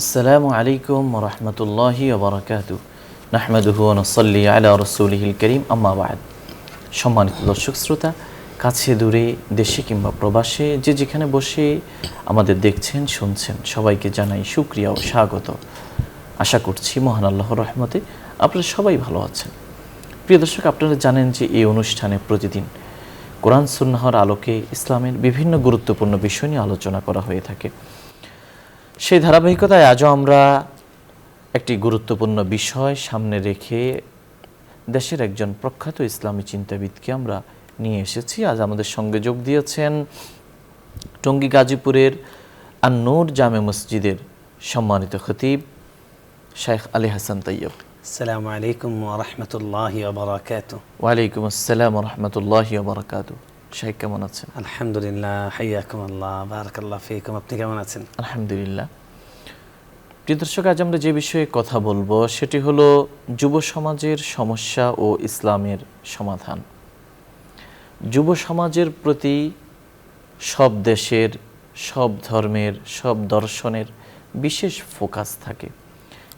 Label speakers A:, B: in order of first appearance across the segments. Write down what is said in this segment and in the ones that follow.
A: আসসালামু আলাইকুম ওয়া রাহমাতুল্লাহি ওয়া বারাকাতুহু নাহমাদুহু ওয়া নুসাল্লি আলা রাসূলিহিল কারীম আম্মা বা'দ। সম্মানিত দর্শক শ্রোতা, কাছে দূরে, দেশে কিংবা প্রবাসে যে যেখানে বসে আমাদের দেখছেন শুনছেন, সবাইকে জানাই শুকরিয়া ও স্বাগত। আশা করছি মহান আল্লাহর রহমতে আপনারা সবাই ভালো আছেন। প্রিয় দর্শক, আপনারা জানেন যে এই অনুষ্ঠানে প্রতিদিন কোরআন সুন্নাহর আলোকে ইসলামের বিভিন্ন গুরুত্বপূর্ণ বিষয় নিয়ে আলোচনা করা হয়ে থাকে। সেই ধারাবাহিকতায় আজও আমরা একটি গুরুত্বপূর্ণ বিষয় সামনে রেখে দেশের একজন প্রখ্যাত ইসলামী চিন্তাবিদকে আমরা নিয়ে এসেছি। আজ আমাদের সঙ্গে যোগ দিয়েছেন টঙ্গী গাজীপুরের আন-নূর জামে মসজিদের সম্মানিত খতিব শাইখ আলী হাসান তাইয়্যিব।
B: আসসালামু আলাইকুম ওয়া রাহমাতুল্লাহি ওয়া বারাকাতুহু।
A: ওয়া আলাইকুম আসসালাম ওয়া রাহমাতুল্লাহি ওয়া বারাকাতুহু। শাইখ কেমন আছেন?
B: আলহামদুলিল্লাহ, হাইয়াকুমুল্লাহ, বারাকাল্লাহু ফীকুম। আপনি কেমন আছেন?
A: আলহামদুলিল্লাহ। প্রিয় দর্শক, আজ আমরা যে বিষয়ে কথা বলবো সেটি হলো যুব সমাজের সমস্যা ও ইসলামের সমাধান। যুব সমাজের প্রতি সব দেশের, সব ধর্মের, সব দর্শনের বিশেষ ফোকাস থাকে,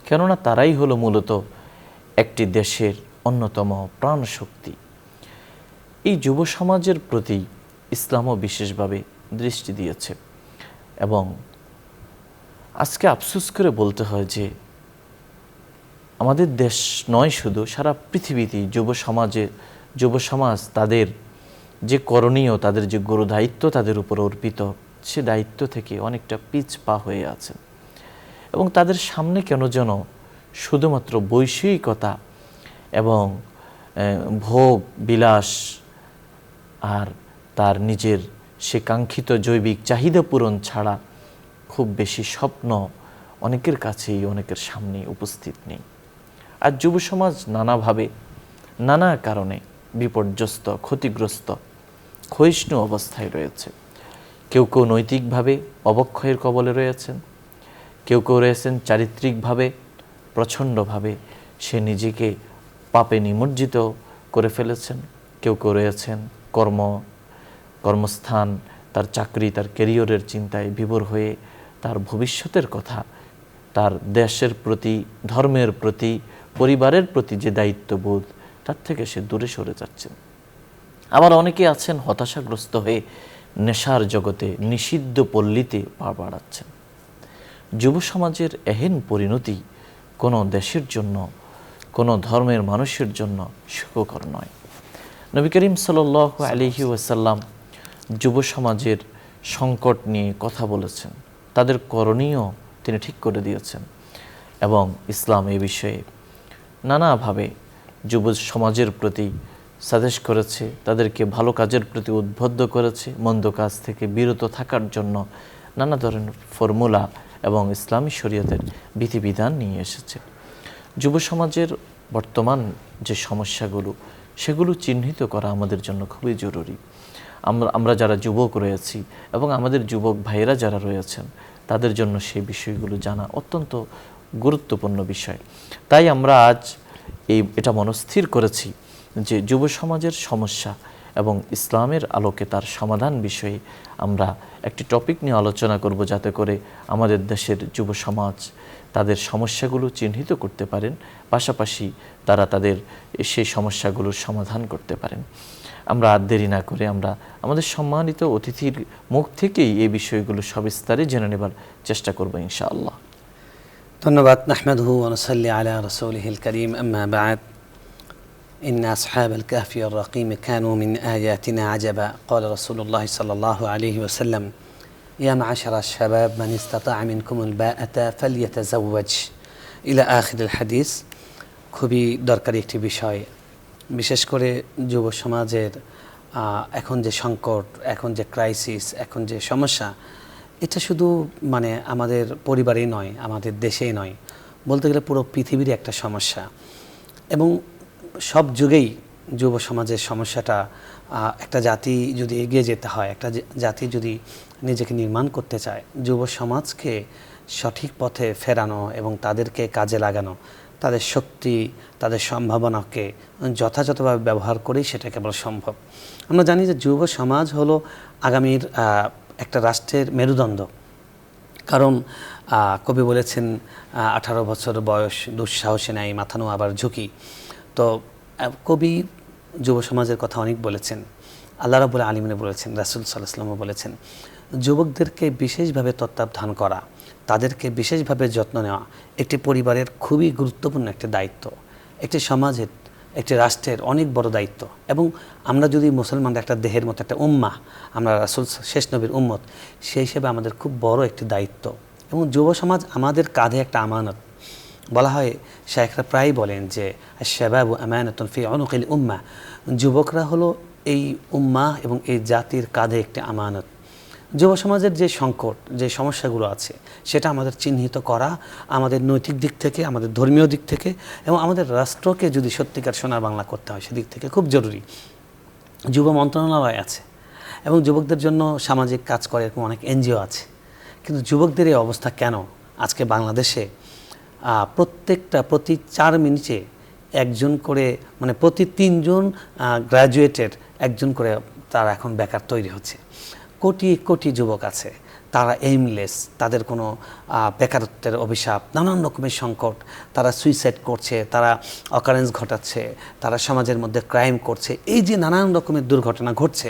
A: কেননা তারাই হলো মূলত একটি দেশের অন্যতম প্রাণশক্তি। এই যুব সমাজের প্রতি ইসলামও বিশেষভাবে দৃষ্টি দিয়েছে এবং আজকে আফসোস করে বলতে হয় যে আমাদের দেশ নয়, শুধু সারা পৃথিবীতেই যুব সমাজ তাদের যে করণীয়, তাদের যে গুরু দায়িত্ব তাদের উপর অর্পিত, সে দায়িত্ব থেকে অনেকটা পিছপা হয়ে আছে এবং তাদের সামনে কেন যেন শুধুমাত্র বৈষয়িকতা এবং ভোগ বিলাস আর তার নিজের সে কাঙ্ক্ষিত জৈবিক চাহিদা পূরণ ছাড়া খুব বেশি স্বপ্ন অনেকের কাছেই, অনেকের সামনে উপস্থিত নেই। আর যুব সমাজ নানাভাবে, নানা কারণে বিপর্যস্ত, ক্ষতিগ্রস্ত, ক্ষয়িষ্ণু অবস্থায় রয়েছে। কেউ কেউ নৈতিকভাবে অবক্ষয়ের কবলে রয়েছেন, কেউ কেউ রয়েছেন চারিত্রিকভাবে প্রচণ্ডভাবে সে নিজেকে পাপে নিমজ্জিত করে ফেলেছেন, কেউ কেউ রয়েছেন কর্মস্থান, তার চাকরি, তার ক্যারিয়ারের চিন্তায় বিভোর হয়ে তার ভবিষ্যতের কথা, তার দেশের প্রতি, ধর্মের প্রতি, পরিবারের প্রতি যে দায়িত্ববোধ, তার থেকে সে দূরে সরে যাচ্ছেন। আবার অনেকে আছেন হতাশাগ্রস্ত হয়ে নেশার জগতে, নিষিদ্ধ পল্লীতে পা বাড়াচ্ছেন। যুব সমাজের এহেন পরিণতি কোনো দেশের জন্য, কোনো ধর্মের মানুষের জন্য সুখকর নয়। নবী করিম সাল্লাল্লাহু আলাইহি ওয়াসাল্লাম যুব সমাজের সংকট নিয়ে কথা বলেছেন, তাদের করণীয় তিনি ঠিক করে দিয়েছেন এবং ইসলাম এই বিষয়ে নানাভাবে যুব সমাজের প্রতি সাজেস্ট করেছে, তাদেরকে ভালো কাজের প্রতি উদ্বুদ্ধ করেছে, মন্দ কাজ থেকে বিরত থাকার জন্য নানা ধরনের ফর্মুলা এবং ইসলামী শরীয়তের বিধিবিধান নিয়ে এসেছে। যুব সমাজের বর্তমান যে সমস্যাগুলো, সেগুলো চিহ্নিত করা আমাদের জন্য খুবই জরুরি। আমরা যারা যুবক রয়েছি এবং আমাদের যুবক ভাইয়েরা যারা রয়েছেন, তাদের জন্য সেই বিষয়গুলো জানা অত্যন্ত গুরুত্বপূর্ণ বিষয়। তাই আমরা আজ এটা মনস্থির করেছি যে যুব সমাজের সমস্যা এবং ইসলামের আলোকে তার সমাধান বিষয়ে আমরা একটি টপিক নিয়ে আলোচনা করব, যাতে করে আমাদের দেশের যুব সমাজ তাদের সমস্যাগুলো চিহ্নিত করতে পারেন, পাশাপাশি তারা তাদের সেই সমস্যাগুলোর সমাধান করতে পারেন। আমরা আর দেরি না করে আমরা আমাদের সম্মানিত অতিথির মুখ থেকেই এই বিষয়গুলো সবিস্তারে জেনে নেবার চেষ্টা করব ইনশাআল্লাহ।
B: ধন্যবাদ। নাহমাদুহু ওয়া নুসাল্লি আলা রাসূলিহিল কারীম, আম্মা বা'দ। إن أصحاب الكهف والرقيم كانوا من آياتنا عجبا قال رسول الله صلى الله عليه وسلم يا معشر الشباب من استطاع منكم الباءة فليتزوج إلى آخر الحديث। খুবই দরকারি একটি বিষয়, বিশেষ করে যুব সমাজের এখন যে সংকট, এখন যে ক্রাইসিস, এখন যে সমস্যা, এটা শুধু আমাদের পরিবারেই নয়, আমাদের দেশেই নয়, বলতে গেলে পুরো পৃথিবীর একটা সমস্যা। এবং সব যুগেই যুব সমাজের সমস্যাটা, একটা জাতি যদি এগিয়ে যেতে হয়, একটা জাতি যদি নিজেকে নির্মাণ করতে চায়, যুব সমাজকে সঠিক পথে ফেরানো এবং তাদেরকে কাজে লাগানো, তাদের শক্তি, তাদের সম্ভাবনাকে যথাযথভাবে ব্যবহার করেই সেটা কেবল সম্ভব। আমরা জানি যে যুব সমাজ হলো আগামীর একটা রাষ্ট্রের মেরুদণ্ড। কারণ কবি বলেছেন 18 বছর বয়স দুঃসাহসে নাই মাথানো আবার ঝুঁকি। তো কবি যুব সমাজের কথা অনেক বলেছেন, আল্লাহ রাব্বুল আলামিন বলেছেন, রাসূল সাল্লাল্লাহু আলাইহি ওয়াসাল্লাম বলেছেন, যুবকদেরকে বিশেষভাবে তত্ত্বাবধান করা, তাদেরকে বিশেষভাবে যত্ন নেওয়া একটি পরিবারের খুবই গুরুত্বপূর্ণ একটি দায়িত্ব, একটি সমাজের, একটি রাষ্ট্রের অনেক বড় দায়িত্ব। এবং আমরা যদি মুসলমানরা একটা দেহের মতো একটা উম্মাহ, আমরা রাসূল শেষ নবীর উম্মত, সেই হিসেবে আমাদের খুব বড় একটি দায়িত্ব। এবং যুব সমাজ আমাদের কাঁধে একটা আমানত। বলা হয়, শায়েখরা প্রায়ই বলেন যে আশ-শাবাবু আমানাতুন ফি উনুকিল উম্মাহ, যুবকরা হলো এই উম্মাহ এবং এই জাতির কাঁধে একটি আমানত। যুব সমাজের যে সংকট, যে সমস্যাগুলো আছে, সেটা আমাদের চিহ্নিত করা, আমাদের নৈতিক দিক থেকে, আমাদের ধর্মীয় দিক থেকে, এবং আমাদের রাষ্ট্রকে যদি সত্যিকার সোনার বাংলা করতে হয় সেদিক থেকে খুব জরুরি। যুব মন্ত্রণালয় আছে এবং যুবকদের জন্য সামাজিক কাজ করে এরকম অনেক এনজিও আছে, কিন্তু যুবকদের এই অবস্থা কেন? আজকে বাংলাদেশে প্রতি 4 মিনিটে একজন করে, মানে প্রতি 3 জন গ্র্যাজুয়েটের একজন করে তারা এখন বেকার তৈরি হচ্ছে। কোটি কোটি যুবক আছে, তারা এইমলেস, তাদের কোনো বেকারত্বের অভিশাপ, নানান রকমের সংকট, তারা সুইসাইড করছে, তারা অকারেন্স ঘটাচ্ছে, তারা সমাজের মধ্যে ক্রাইম করছে। এই যে নানান রকমের দুর্ঘটনা ঘটছে,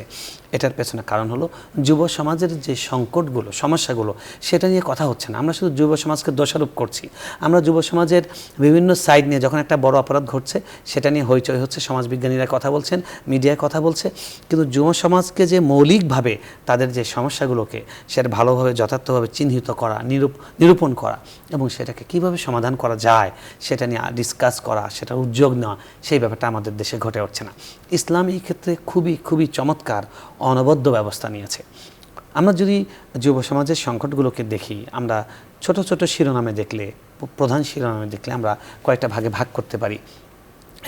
B: এটার পেছনে কারণ হলো যুব সমাজের যে সংকটগুলো, সমস্যাগুলো, সেটা নিয়ে কথা হচ্ছে না। আমরা শুধু যুব সমাজকে দোষারোপ করছি। আমরা যুব সমাজের বিভিন্ন সাইড নিয়ে, যখন একটা বড় অপরাধ ঘটছে সেটা নিয়ে হইচই হচ্ছে, সমাজবিজ্ঞানীরা কথা বলছেন, মিডিয়ায় কথা বলছে, কিন্তু যুব সমাজকে যে মৌলিকভাবে তাদের যে সমস্যাগুলোকে সেটা ভালোভাবে যথার্থভাবে চিহ্নিত করা, নিরূপণ করা এবং সেটাকে কিভাবে সমাধান করা যায় সেটা নিয়ে ডিসকাস করা, সেটা উদ্যোগ নেওয়া, সেই ব্যাপারটা আমাদের দেশে ঘটে উঠছে না। ইসলাম এই ক্ষেত্রে খুবই খুবই চমৎকার অনবদ্য ব্যবস্থা নিয়েছে। আমরা যদি যুব সমাজের সংকটগুলোকে দেখি, আমরা ছোট ছোট শিরোনামে দেখলে, প্রধান শিরোনামে দেখলে আমরা কয়েকটা ভাগে ভাগ করতে পারি।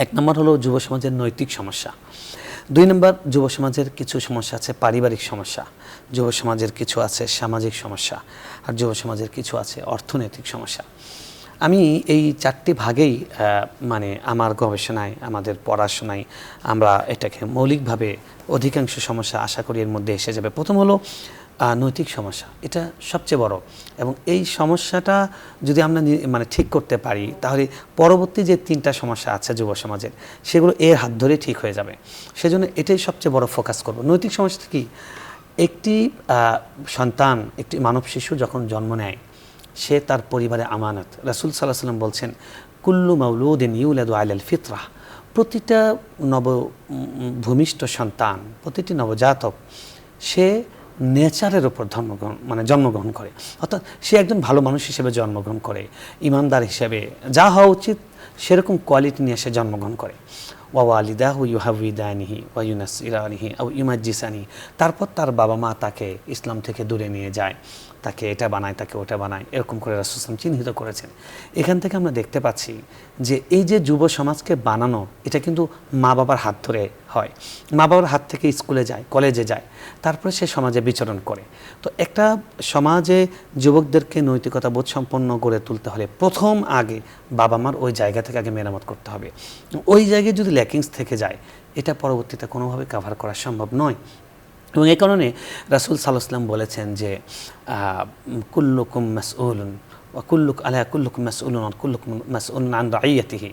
B: 1 নম্বর হলো যুব সমাজের নৈতিক সমস্যা। 2 নম্বর, যুব সমাজের কিছু সমস্যা আছে পারিবারিক সমস্যা, যুব সমাজের কিছু আছে সামাজিক সমস্যা, আর যুব সমাজের কিছু আছে অর্থনৈতিক সমস্যা। আমি এই 4টি ভাগেই মানে আমার গবেষণায়, আমাদের পড়াশোনায় আমরা এটাকে মৌলিকভাবে অধিকাংশ সমস্যা আশা করি এর মধ্যে এসে যাবে। প্রথম হলো নৈতিক সমস্যা, এটা সবচেয়ে বড়, এবং এই সমস্যাটা যদি আমরা মানে ঠিক করতে পারি তাহলে পরবর্তী যে 3টা সমস্যা আছে যুব সমাজের, সেগুলো এর হাত ধরে ঠিক হয়ে যাবে। সেজন্য এটাই সবচেয়ে বড় ফোকাস করব। নৈতিক সমস্যা কি? একটি সন্তান, একটি মানব শিশু যখন জন্ম নেয়, সে তার পরিবারে আমানত। রাসূল সাল্লাল্লাহু আলাইহি ওয়াসাল্লাম বলছেন, কুল্লু মাউলুদিন ইউলাদু আলাল ফিতরাহ, প্রতিটা নবভূমিষ্ঠ সন্তান, প্রতিটি নবজাতক, সে নেচারের ওপর জন্মগ্রহণ করে, অর্থাৎ সে একজন ভালো মানুষ হিসেবে জন্মগ্রহণ করে, ইমানদার হিসেবে যা হওয়া উচিত সেরকম কোয়ালিটি নিয়ে সে জন্মগ্রহণ করে। ওয়ালিদাহু ইউহাউইদানিহি ওয়া ইউনাসসিরানিহি আও ইউমাজ্জিসানিহি, তারপর তার বাবা মা তাকে ইসলাম থেকে দূরে নিয়ে যায়, তাকে এটা বানায়, তাকে ওটা বানায়, এরকম করে রাসূল সাল্লাল্লাহু আলাইহি ওয়াসাল্লাম চিহ্নিত করেছেন। এখান থেকে আমরা দেখতে পাচ্ছি যে এই যে যুব সমাজকে বানানো, এটা কিন্তু মা বাবার হাত ধরে হয়। মা বাবার হাত থেকে স্কুলে যায়, কলেজে যায়, তারপরে সে সমাজে বিচরণ করে। তো একটা সমাজে যুবকদেরকে নৈতিকতা বোধ সম্পন্ন গড়ে তুলতে হলে প্রথম আগে বাবা মার ওই জায়গা থেকে আগে মেরামত করতে হবে। ওই জায়গায় যদি ল্যাকিংস থেকে যায়, এটা পরবর্তীতে কোনোভাবে কাভার করা সম্ভব নয়। এবং এই কারণে রাসূল সাল্লাল্লাহু আলাইহি ওয়াসাল্লাম বলেছেন যে কুল্লুকুম মাসউলুন ওয়া কুল্লুকুম মাসউলুন ওয়া কুল্লুকুম মাসউলুন আন রাইয়াতিহি,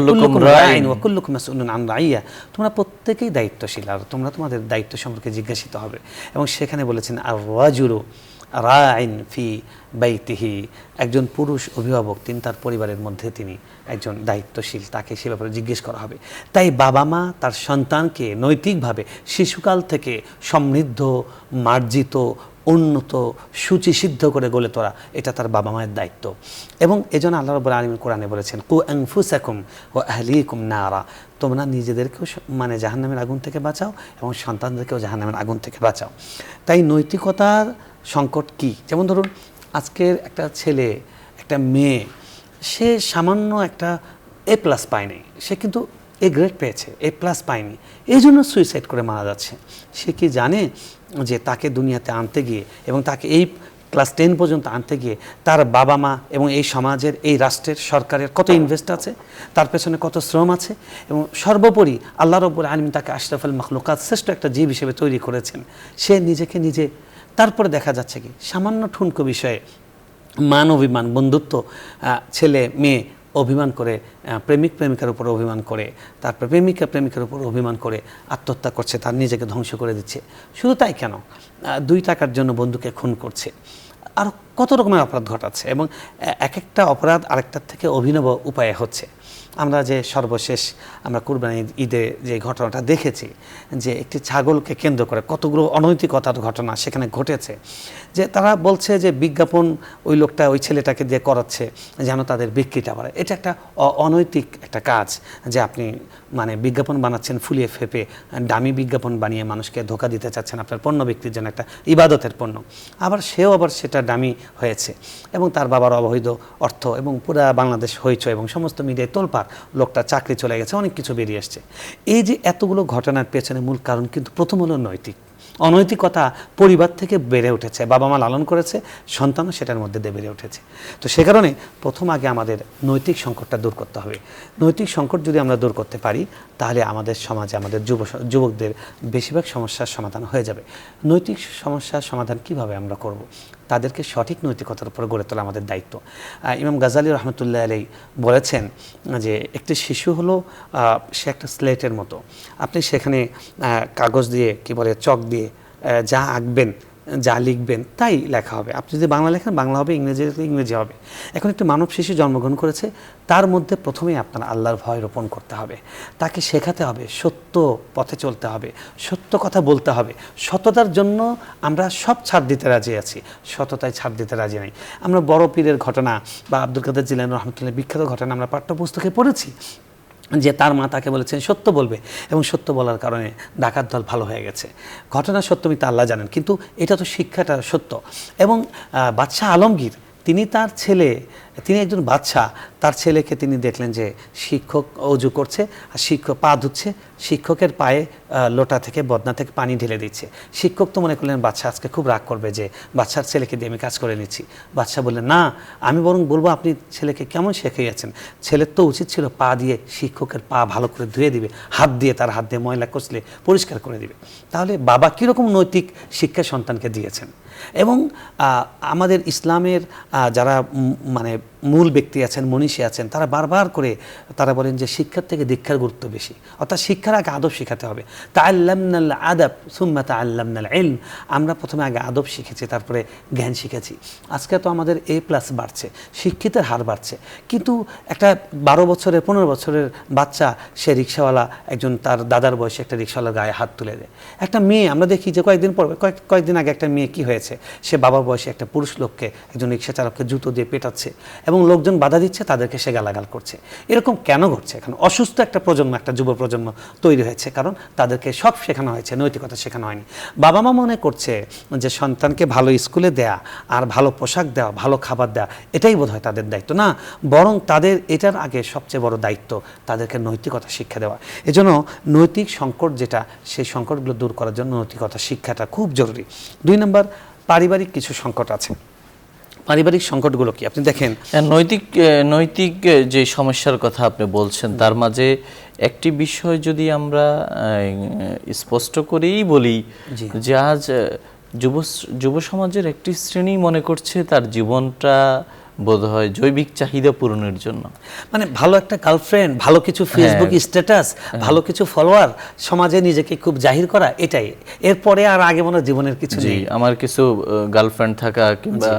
B: কুল্লুকুম রাইন ওয়া কুল্লুকুম মাসউলুন আন রাইয়া, তোমরা প্রত্যেকেই দায়িত্বশীল আর তোমরা তোমাদের দায়িত্ব সম্পর্কে জিজ্ঞাসিত হবে। এবং সেখানে বলেছেন আর রাজুলু রাইন ফি বাইতিহি, একজন পুরুষ অভিভাবক, তিনি তার পরিবারের মধ্যে তিনি একজন দায়িত্বশীল, তাকে সে ব্যাপারে জিজ্ঞেস করা হবে। তাই বাবা মা তার সন্তানকে নৈতিকভাবে শিশুকাল থেকে সমৃদ্ধ, মার্জিত, উন্নত, শুচিসিদ্ধ করে গড়ে তোলা, এটা তার বাবা মায়ের দায়িত্ব। এবং এজন্য আল্লাহ রাব্বুল আলামিন কোরআনে বলেছেন, কু আনফুসাকুম ওয়া আহলিকুম নারা, তোমরা নিজেদেরকেও মানে জাহান্নামের আগুন থেকে বাঁচাও এবং সন্তানদেরকেও জাহান্নামের আগুন থেকে বাঁচাও। তাই নৈতিকতার সংকট কি? যেমন ধরুন, আজকের একটা ছেলে, একটা মেয়ে, সে সামান্য একটা A+ পায়নি, সে কিন্তু A গ্রেড পেয়েছে, A+ পায়নি, এই জন্য সুইসাইড করে মারা যাচ্ছে। সে কি জানে যে তাকে দুনিয়াতে আনতে গিয়ে এবং তাকে এই ক্লাস 10 পর্যন্ত আনতে গিয়ে তার বাবা মা এবং এই সমাজের, এই রাষ্ট্রের, সরকারের কত ইনভেস্ট আছে, তার পেছনে কত শ্রম আছে, এবং সর্বোপরি আল্লাহ রাব্বুল আলামিন তাকে আশরাফুল মাখলুকাত, শ্রেষ্ঠ একটা জীব হিসেবে তৈরি করেছেন। সে নিজেকে নিজে, তারপরে দেখা যাচ্ছে কি সামান্য ঠুনকো বিষয়ে মান অভিমান, বন্ধুত্ব, ছেলে মেয়ে অভিমান করে, প্রেমিক প্রেমিকার উপর অভিমান করে, তারপর প্রেমিকা প্রেমিকার উপর অভিমান করে আত্মহত্যা করছে, তার নিজেকে ধ্বংস করে দিচ্ছে। শুধু তাই কেন, 2 টাকার জন্য বন্ধুকে খুন করছে, আর কত রকমের অপরাধ ঘটাচ্ছে, এবং এক একটা অপরাধ আরেকটার থেকে অভিনব উপায়ে হচ্ছে। আমরা যে সর্বশেষ আমরা কুরবানি ঈদে যে ঘটনাটা দেখেছি, যে একটি ছাগলকে কেন্দ্র করে কতগুলো অনৈতিকতার ঘটনা সেখানে ঘটেছে, যে তারা বলছে যে বিজ্ঞাপন ওই লোকটা ওই ছেলেটাকে দিয়ে করাচ্ছে যেন তাদের বিক্রিটা বাড়ে। এটা একটা অনৈতিক একটা কাজ, যে আপনি মানে বিজ্ঞাপন বানাচ্ছেন ফুলিয়ে ফেপে, দামি বিজ্ঞাপন বানিয়ে মানুষকে ধোঁকা দিতে চাচ্ছেন আপনার পণ্য বিক্রির জন্য, একটা ইবাদতের পণ্য। আবার সেও আবার সেটা দামি হয়েছে, এবং তার বাবার অবৈধ অর্থ, এবং পুরা বাংলাদেশ হইচই এবং সমস্ত মিডিয়ায় তোলপাড়, লোকটা চাকরি চলে গেছে, অনেক কিছু বেরিয়ে আসছে। এই যে এতগুলো ঘটনার পেছনে মূল কারণ কিন্তু প্রথম হলো নৈতিক। অনৈতিকতা পরিবার থেকে বেড়ে উঠেছে, বাবা মা লালন করেছে, সন্তানও সেটার মধ্যে দিয়ে বেড়ে উঠেছে। তো সে কারণে প্রথম আগে আমাদের নৈতিক সংকটটা দূর করতে হবে। নৈতিক সংকট যদি আমরা দূর করতে পারি, তাহলে আমাদের সমাজে আমাদের যুবকদের বেশিরভাগ সমস্যার সমাধান হয়ে যাবে। নৈতিক সমস্যার সমাধান কিভাবে আমরা করব? তাদেরকে সঠিক নৈতিকতার উপর গড়ে তোলা আমাদের দায়িত্ব। ইমাম গাজালি রহমতুল্লাহ আলাইহি বলেছেন যে একটি শিশু হলো সে একটা স্লেটের মতো, আপনি সেখানে কাগজ দিয়ে কি বলে চক দিয়ে যা আঁকবেন, যা লিখবেন তাই লেখা হবে। আপনি যদি বাংলা লেখেন বাংলা হবে, ইংরেজি লিখলে ইংরেজি হবে। এখন একটি মানব শিশু জন্মগ্রহণ করেছে, তার মধ্যে প্রথমেই আপনার আল্লাহর ভয় রোপণ করতে হবে, তাকে শেখাতে হবে, সত্য পথে চলতে হবে, সত্য কথা বলতে হবে। সততার জন্য আমরা সব ছাড় দিতে রাজি আছি, সততায় ছাড় দিতে রাজি নাই। আমরা বড় পীরের ঘটনা বা আব্দুল কাদের জিলানী রহমতুল্লাহ বিখ্যাত ঘটনা আমরা পাঠ্যপুস্তকে পড়েছি, যে তার মা তাকে বলেছেন সত্য বলবে, এবং সত্য বলার কারণে ডাকাত দল ভালো হয়ে গেছে। ঘটনা সত্য মিথ্যা আল্লাহ জানেন, কিন্তু এটা তো শিক্ষাটা সত্য। এবং বাদশাহ আলমগীর তিনি একজন বাদশাহ, তার ছেলেকে তিনি দেখলেন যে শিক্ষক অজু করছে আর শিক্ষক পা ধুচ্ছে, শিক্ষকের পায়ে লোটা থেকে বদনা থেকে পানি ঢেলে দিচ্ছে। শিক্ষক তো মনে করলেন বাদশাহ আজকে খুব রাগ করবে, যে বাদশার ছেলেকে দিয়ে আমি কাজ করে নিচ্ছি। বাদশাহ বললেন, না, আমি বরং বলবো আপনি ছেলেকে কেমন শেখাইয়াছেন। ছেলের তো উচিত ছিল পা দিয়ে শিক্ষকের পা ভালো করে ধুয়ে দিবে, হাত দিয়ে তার হাত দিয়ে ময়লা কষলে পরিষ্কার করে দিবে। তাহলে বাবা কীরকম নৈতিক শিক্ষা সন্তানকে দিয়েছেন। এবং আমাদের ইসলামের যারা মানে মূল ব্যক্তি আছেন, মনীষী আছেন, তারা বারবার করে তারা বলেন যে শিক্ষার থেকে দীক্ষার গুরুত্ব বেশি, অর্থাৎ শিক্ষার আগে আদব শেখাতে হবে। তাআল্লামনাল আদাব সুম্মা তাআল্লামনাল ইলম। আমরা প্রথমে আগে আদব শিখেছি, তারপরে জ্ঞান শিখেছি। আজকে তো আমাদের A+ বাড়ছে, শিক্ষিতের হার বাড়ছে, কিন্তু একটা 12 বছরের 15 বছরের বাচ্চা, সে রিক্সাওয়ালা, একজন তার দাদার বয়সে একটা রিক্সাওয়ালার গায়ে হাত তুলে দেয়। একটা মেয়ে, আমরা দেখি যে কয়েকদিন আগে একটা মেয়ে কি হয়েছে, সে বাবার বয়সে একটা পুরুষ লোককে, একজন রিক্সা চালককে জুতো দিয়ে পেটাচ্ছে, এবং লোকজন বাধা দিচ্ছে, তাদেরকে সে গালাগাল করছে। এরকম কেন ঘটছে? এখন অসুস্থ একটা প্রজন্ম, একটা যুব প্রজন্ম তৈরি হয়েছে, কারণ তাদেরকে সব শেখানো হয়েছে, নৈতিকতা শেখানো হয়নি। বাবা মা মনে করছে যে সন্তানকে ভালো স্কুলে দেয়া, আর ভালো পোশাক দেওয়া, ভালো খাবার দেওয়া, এটাই বোধ হয় তাদের দায়িত্ব। না, বরং তাদের এটার আগে সবচেয়ে বড় দায়িত্ব তাদেরকে নৈতিকতা শিক্ষা দেওয়া। এজন্য নৈতিক সংকট যেটা, সেই সংকটগুলো দূর করার জন্য নৈতিকতা শিক্ষাটা খুব জরুরি। 2 নম্বর, পারিবারিক কিছু সংকট আছে। পারিবারিক সংকটগুলো কি আপনি দেখেন,
A: নৈতিক যে সমস্যার কথা আপনি বলছেন, তার মাঝে একটি বিষয় যদি আমরা স্পষ্ট করেই বলি, যে আজ যুব সমাজের একটি শ্রেণী মনে করছে তার জীবনটা বোধহয় জৈবিক চাহিদা পূরণের জন্য,
B: মানে ভালো একটা গার্লফ্রেন্ড, ভালো কিছু ফেসবুক স্ট্যাটাস, ভালো কিছু ফলোয়ার, সমাজে নিজেকে খুব জাহির করা, এটাই। এরপরে আর আগে মনে জীবনের কিছু নেই।
A: আমার কিছু গার্লফ্রেন্ড থাকা কিংবা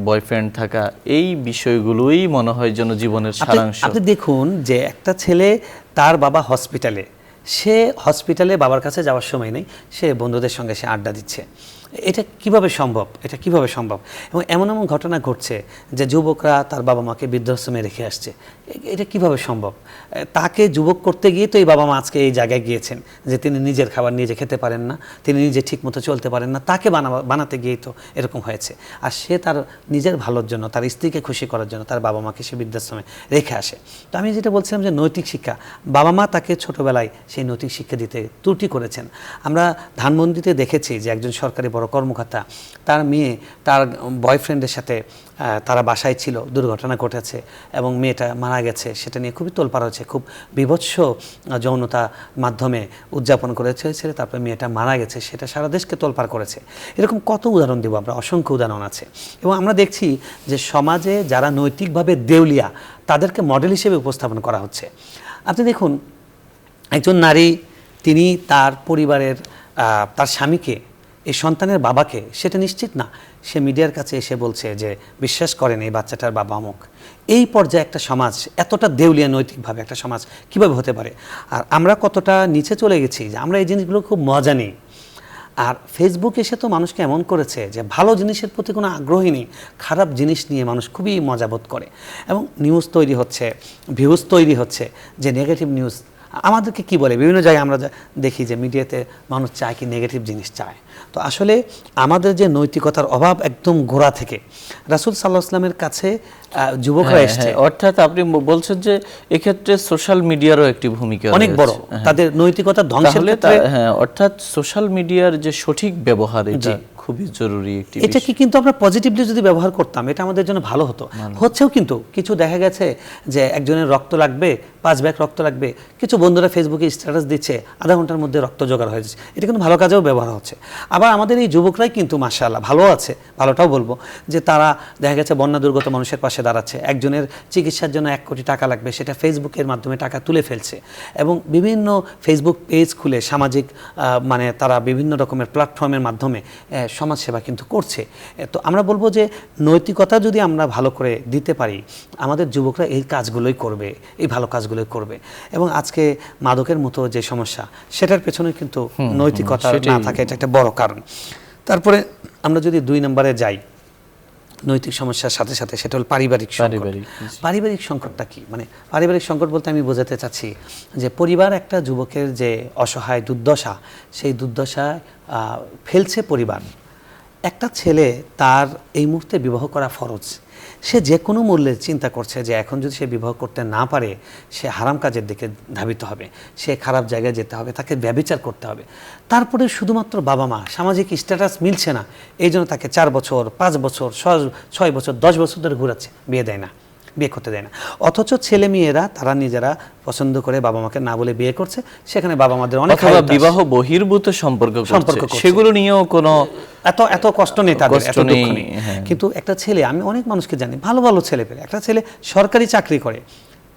A: বয়ফ্রেন্ড থাকা, এই বিষয়গুলোই মনে হয় যেন জীবনের সারাংশ।
B: আপনি দেখুন যে একটা ছেলে, তার বাবা হসপিটালে, সে হসপিটালে বাবার কাছে যাওয়ার সময় নেই, সে বন্ধুদের সঙ্গে সে আড্ডা দিচ্ছে। এটা কিভাবে সম্ভব? এবং এমন ঘটনা ঘটছে যে যুবকরা তার বাবা মাকে বৃদ্ধাশ্রমে রেখে আসছে। এটা কিভাবে সম্ভব? তাকে যুবক করতে গিয়ে তো এই বাবা মা আজকে এই জায়গায় গিয়েছেন, যে তিনি নিজের খাবার নিজে খেতে পারেন না, তিনি নিজে ঠিকমতো চলতে পারেন না, তাকে বানাতে গিয়েই তো এরকম হয়েছে। আর সে তার নিজের ভালোর জন্য, তার স্ত্রীকে খুশি করার জন্য তার বাবা মাকে সে বৃদ্ধাশ্রমে রেখে আসে। তো আমি যেটা বলছিলাম যে নৈতিক শিক্ষা, বাবা মা তাকে ছোটোবেলায় সেই নৈতিক শিক্ষা দিতে ত্রুটি করেছেন। আমরা ধানমন্ডিতে দেখেছি যে একজন সরকারি বড় কর্মকর্তা, তার মেয়ে তার বয়ফ্রেন্ডের সাথে তারা বাসায় ছিল, দুর্ঘটনা ঘটেছে এবং মেয়েটা মারা গেছে, সেটা নিয়ে খুবই তোলপাড় হয়েছে, খুব বীভৎস যৌনতা মাধ্যমে উদযাপন করেছে ছেলে, তারপরে মেয়েটা মারা গেছে, সেটা সারা দেশকে তোলপাড় করেছে। এরকম কত উদাহরণ দেব আমরা, অসংখ্য উদাহরণ আছে। এবং আমরা দেখছি যে সমাজে যারা নৈতিকভাবে দেউলিয়া তাদেরকে মডেল হিসেবে উপস্থাপন করা হচ্ছে। আপনি দেখুন, একজন নারী তিনি তার পরিবারের তার স্বামীকে, এই সন্তানের বাবাকে, সেটা নিশ্চিত না, সে মিডিয়ার কাছে এসে বলছে যে বিশ্বাস করেন এই বাচ্চাটার বাবা অমুক। এই পর্যায়ে একটা সমাজ, এতটা দেউলিয়া নৈতিকভাবে একটা সমাজ কিভাবে হতে পারে? আর আমরা কতটা নিচে চলে গেছি যে আমরা এই জিনিসগুলো খুব মজা নিই। আর ফেসবুক এসে তো মানুষকে এমন করেছে যে ভালো জিনিসের প্রতি কোনো আগ্রহী নেই, খারাপ জিনিস নিয়ে মানুষ খুবই মজাবোধ করে এবং নিউজ তৈরি হচ্ছে, ভিউজ তৈরি হচ্ছে, যে নেগেটিভ নিউজ আমাদেরকে কি বলে, বিভিন্ন জায়গায় আমরা দেখি যে মিডিয়াতে মানুষ চায় কি নেগেটিভ জিনিস চায়। তো আসলে আমাদের যে নৈতিকতার অভাব একদম গোড়া থেকে, রাসূল সাল্লাল্লাহু আলাইহি ওয়াসাল্লামের কাছে যুবকরা এসছে,
A: অর্থাৎ আপনি বলছেন যে এক্ষেত্রে সোশ্যাল মিডিয়ারও একটি ভূমিকা
B: অনেক বড়, তাদের নৈতিকতা ধ্বংসের ক্ষেত্রে।
A: হ্যাঁ, অর্থাৎ সোশ্যাল মিডিয়ার যে সঠিক ব্যবহার, এটা খুবই জরুরি একটি বিষয়।
B: এটা কি কিন্তু আমরা পজিটিভলি যদি ব্যবহার করতাম এটা আমাদের জন্য ভালো হতো। হচ্ছেও কিন্তু কিছু দেখা গেছে যে একজনের রক্ত লাগবে, 5 ব্যাগ রক্ত লাগবে, কিছু বন্ধুরা ফেসবুকে স্ট্যাটাস দিচ্ছে, আধা ঘন্টার মধ্যে রক্ত জোগাড় হয়ে যাচ্ছে, এটা কিন্তু ভালো কাজেও ব্যবহার হচ্ছে। আবার আমাদের এই যুবকরাই কিন্তু মাশাআল্লাহ ভালো আছে, ভালোটাও বলবো, যে তারা দেখা গেছে বন্যা দুর্গত মানুষের পাশে দাঁড়াচ্ছে, একজনের চিকিৎসার জন্য 1 কোটি টাকা লাগবে, সেটা ফেসবুকের মাধ্যমে টাকা তুলে ফেলছে এবং বিভিন্ন ফেসবুক পেজ খুলে সামাজিক মানে তারা বিভিন্ন রকমের প্ল্যাটফর্মের মাধ্যমে সমাজসেবা কিন্তু করছে। তো আমরা বলবো যে নৈতিকতা যদি আমরা ভালো করে দিতে পারি, আমাদের যুবকরা এই কাজগুলোই করবে, এই ভালো কাজগুলোই করবে। এবং আজকে মাদকের মতো যে সমস্যা, সেটার পেছনে কিন্তু নৈতিকতা না থাকে, এটা একটা বড় কারণ। তারপরে আমরা যদি 2 নম্বরে যাই নৈতিক সমস্যার সাথে সাথে, সেটা হল পারিবারিক সংকট। পারিবারিক সংকটটা কি? মানে পারিবারিক সংকট বলতে আমি বোঝাতে চাচ্ছি যে পরিবার একটা যুবকের যে অসহায় দুর্দশা, সেই দুর্দশায় ফেলছে পরিবার। একটা ছেলে, তার এই মুহূর্তে বিবাহ করা ফরজ, সে যে কোনো মূল্যে চিন্তা করছে যে এখন যদি সে বিবাহ করতে না পারে, সে হারাম কাজের দিকে ধাবিত হবে, সে খারাপ জায়গায় যেতে হবে, তাকে ব্যভিচার করতে হবে। তারপরে শুধুমাত্র বাবা মা সামাজিক স্ট্যাটাস মিলছে না, এই জন্য তাকে 4 বছর 5 বছর 6 বছর 10 বছর ধরে ঘুরাচ্ছে, বিয়ে দেয় না, বিয়ে করতে দেয় না। অথচ ছেলে মেয়েরা তারা নিজেরা পছন্দ করে বাবা মাকে না বলে বিয়ে করছে, সেখানে বাবা মাদের অনেক
A: বিবাহ বহির্ভূত সম্পর্ক করছে, সেগুলো নিয়েও কোনো
B: এত কষ্ট নেই তাদের, এত দুঃখ নেই। কিন্তু একটা ছেলে, আমি অনেক মানুষকে জানি, ভালো ভালো ছেলে পেলে, একটা ছেলে সরকারি চাকরি করে,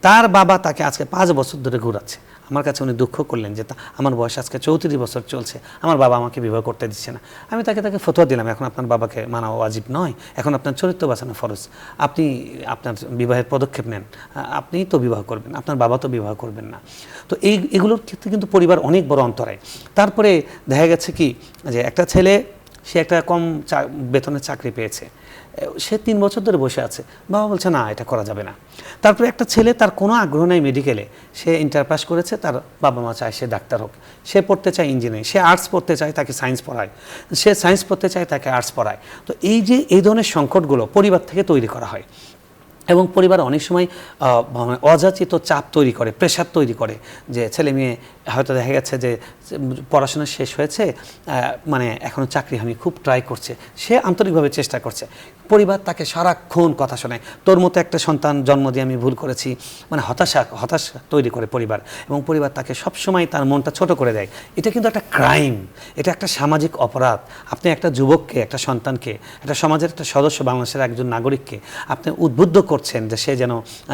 B: তার বাবা তাকে আজকে 5 বছর ধরে ঘুরাচ্ছে। আমার কাছে উনি দুঃখ করলেন যে আমার বয়স আজকে 34 বছর চলছে, আমার বাবা আমাকে বিবাহ করতে দিচ্ছে না। আমি তাকে ফতোয়া দিলাম, এখন আপনার বাবাকে মানা ওয়াজিব নয়, এখন আপনার চরিত্র বাঁচানো ফরজ, আপনি আপনার বিবাহের পদক্ষেপ নেন, আপনিই তো বিবাহ করবেন, আপনার বাবা তো বিবাহ করবেন না। তো এগুলোর ক্ষেত্রে কিন্তু পরিবার অনেক বড় অন্তরায়। তারপরে দেখা গেছে কি যে একটা ছেলে, সে একটা কম বেতনের চাকরি পেয়েছে, সে 3 বছর ধরে বসে আছে, বাবা বলছে না এটা করা যাবে না। তারপরে একটা ছেলে, তার কোনো আগ্রহ নেই মেডিকেলে, সে ইন্টার পাস করেছে, তার বাবা মা চায় সে ডাক্তার হোক, সে পড়তে চায় ইঞ্জিনিয়ারিং, সে আর্টস পড়তে চায় তাকে সায়েন্স পড়ায়, সে সায়েন্স পড়তে চায় তাকে আর্টস পড়ায়। তো এই ধরনের সংকটগুলো পরিবার থেকে তৈরি করা হয় এবং পরিবার অনেক সময় অযাচিত চাপ তৈরি করে, প্রেশার তৈরি করে, যে ছেলে মেয়ে হয়তো দেখা গেছে যে পড়াশোনা শেষ হয়েছে, মানে এখনও চাকরি হয়নি, খুব ট্রাই করছে, সে আন্তরিকভাবে চেষ্টা করছে, পরিবার তাকে সারাক্ষণ কথা শোনায়, তোর মতো একটা সন্তান জন্ম দিয়ে আমি ভুল করেছি, মানে হতাশা তৈরি করে পরিবার, এবং পরিবার তাকে সবসময় তার মনটা ছোট করে দেয়। এটা কিন্তু একটা ক্রাইম, এটা একটা সামাজিক অপরাধ। আপনি একটা যুবককে, একটা সন্তানকে, একটা সমাজের একটা সদস্য, বাংলাদেশের একজন নাগরিককে আপনি উদ্বুদ্ধ করছেন যে সে যেন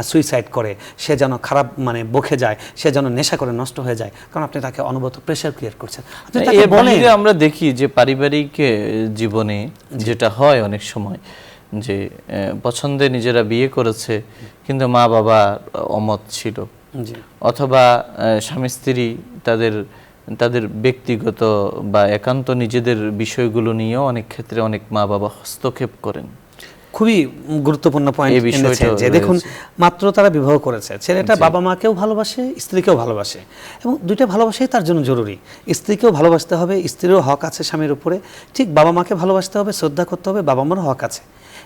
B: সুইসাইড করে, সে যেন খারাপ মানে বকে যায়, সে যেন নেশা করে নষ্ট হয়ে যায়, কারণ আপনি তাকে অনবরত প্রেশার ক্রিয়েট করছেন।
A: আমরা দেখি যে পারিবারিক জীবনে যেটা হয় অনেক সময়, যে পছন্দে নিজেরা বিয়ে করেছে কিন্তু মা বাবা অমত ছিল, অথবা স্বামী স্ত্রী তাদের ব্যক্তিগত বা একান্ত নিজেদের বিষয়গুলো নিয়েও অনেক ক্ষেত্রে অনেক মা বাবা হস্তক্ষেপ করেন।
B: খুবই গুরুত্বপূর্ণ পয়েন্ট এনেছেন যে দেখুন, মাত্র তারা বিবাহ করেছে, ছেলেটা বাবা মাকেও ভালোবাসে, স্ত্রীকেও ভালোবাসে, এবং দুইটা ভালোবাসাই তার জন্য জরুরি। স্ত্রীকেও ভালোবাসতে হবে, স্ত্রীরও হক আছে স্বামীর উপরে, ঠিক বাবা মাকে ভালোবাসতে হবে, শ্রদ্ধা করতে হবে, বাবা মারও হক আছে।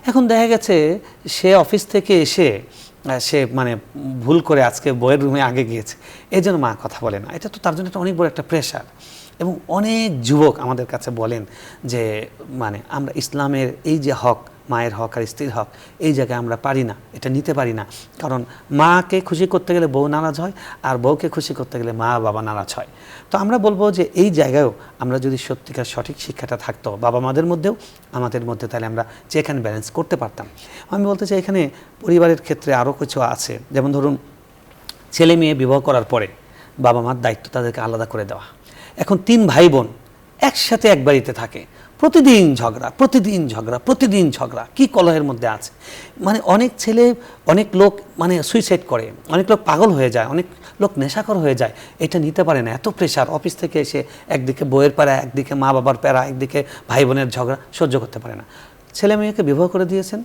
B: এখন দেখা গেছে সে অফিস থেকে এসে সে মানে ভুল করে আজকে বইয়ের রুমে আগে গিয়েছে, এই জন্য মা কথা বলে না, এটা তো তার জন্য একটা অনেক বড় একটা প্রেশার। এবং অনেক যুবক আমাদের কাছে বলেন যে মানে আমরা ইসলামের এই যে হক, মায়ের হক আর স্ত্রীর হক, এই জায়গায় আমরা পারি না, এটা নিতে পারি না। কারণ মাকে খুশি করতে গেলে বউ নারাজ হয়, আর বউকে খুশি করতে গেলে মা বাবা নারাজ হয়। তো আমরা বলবো যে এই জায়গায়ও আমরা যদি সত্যিকার সঠিক শিক্ষাটা থাকতো বাবা মাদের মধ্যেও আমাদের মধ্যে, তাহলে আমরা চেক অ্যান্ড ব্যালেন্স করতে পারতাম। আমি বলতে চাই এখানে পরিবারের ক্ষেত্রে আরও কিছু আছে, যেমন ধরুন ছেলে মেয়ে বিবাহ করার পরে বাবা মার দায়িত্ব তাদেরকে আলাদা করে দেওয়া। এখন 3 ভাই বোন একসাথে এক বাড়িতে থাকে, প্রতিদিন ঝগড়া, প্রতিদিন ঝগড়া, প্রতিদিন ঝগড়া, কি কলহের মধ্যে আছে। মানে অনেক ছেলে, অনেক লোক মানে সুইসাইড করে, অনেক লোক পাগল হয়ে যায়, অনেক লোক নেশাখোর হয়ে যায়। এটা নিতে পারে না, এত প্রেশার। অফিস থেকে এসে একদিকে বইয়ের প্যারা, একদিকে মা বাবার প্যারা, একদিকে ভাই বোনের ঝগড়া সহ্য করতে পারে না। ছেলে মেয়েকে বিবাহ করে দিয়েছেন,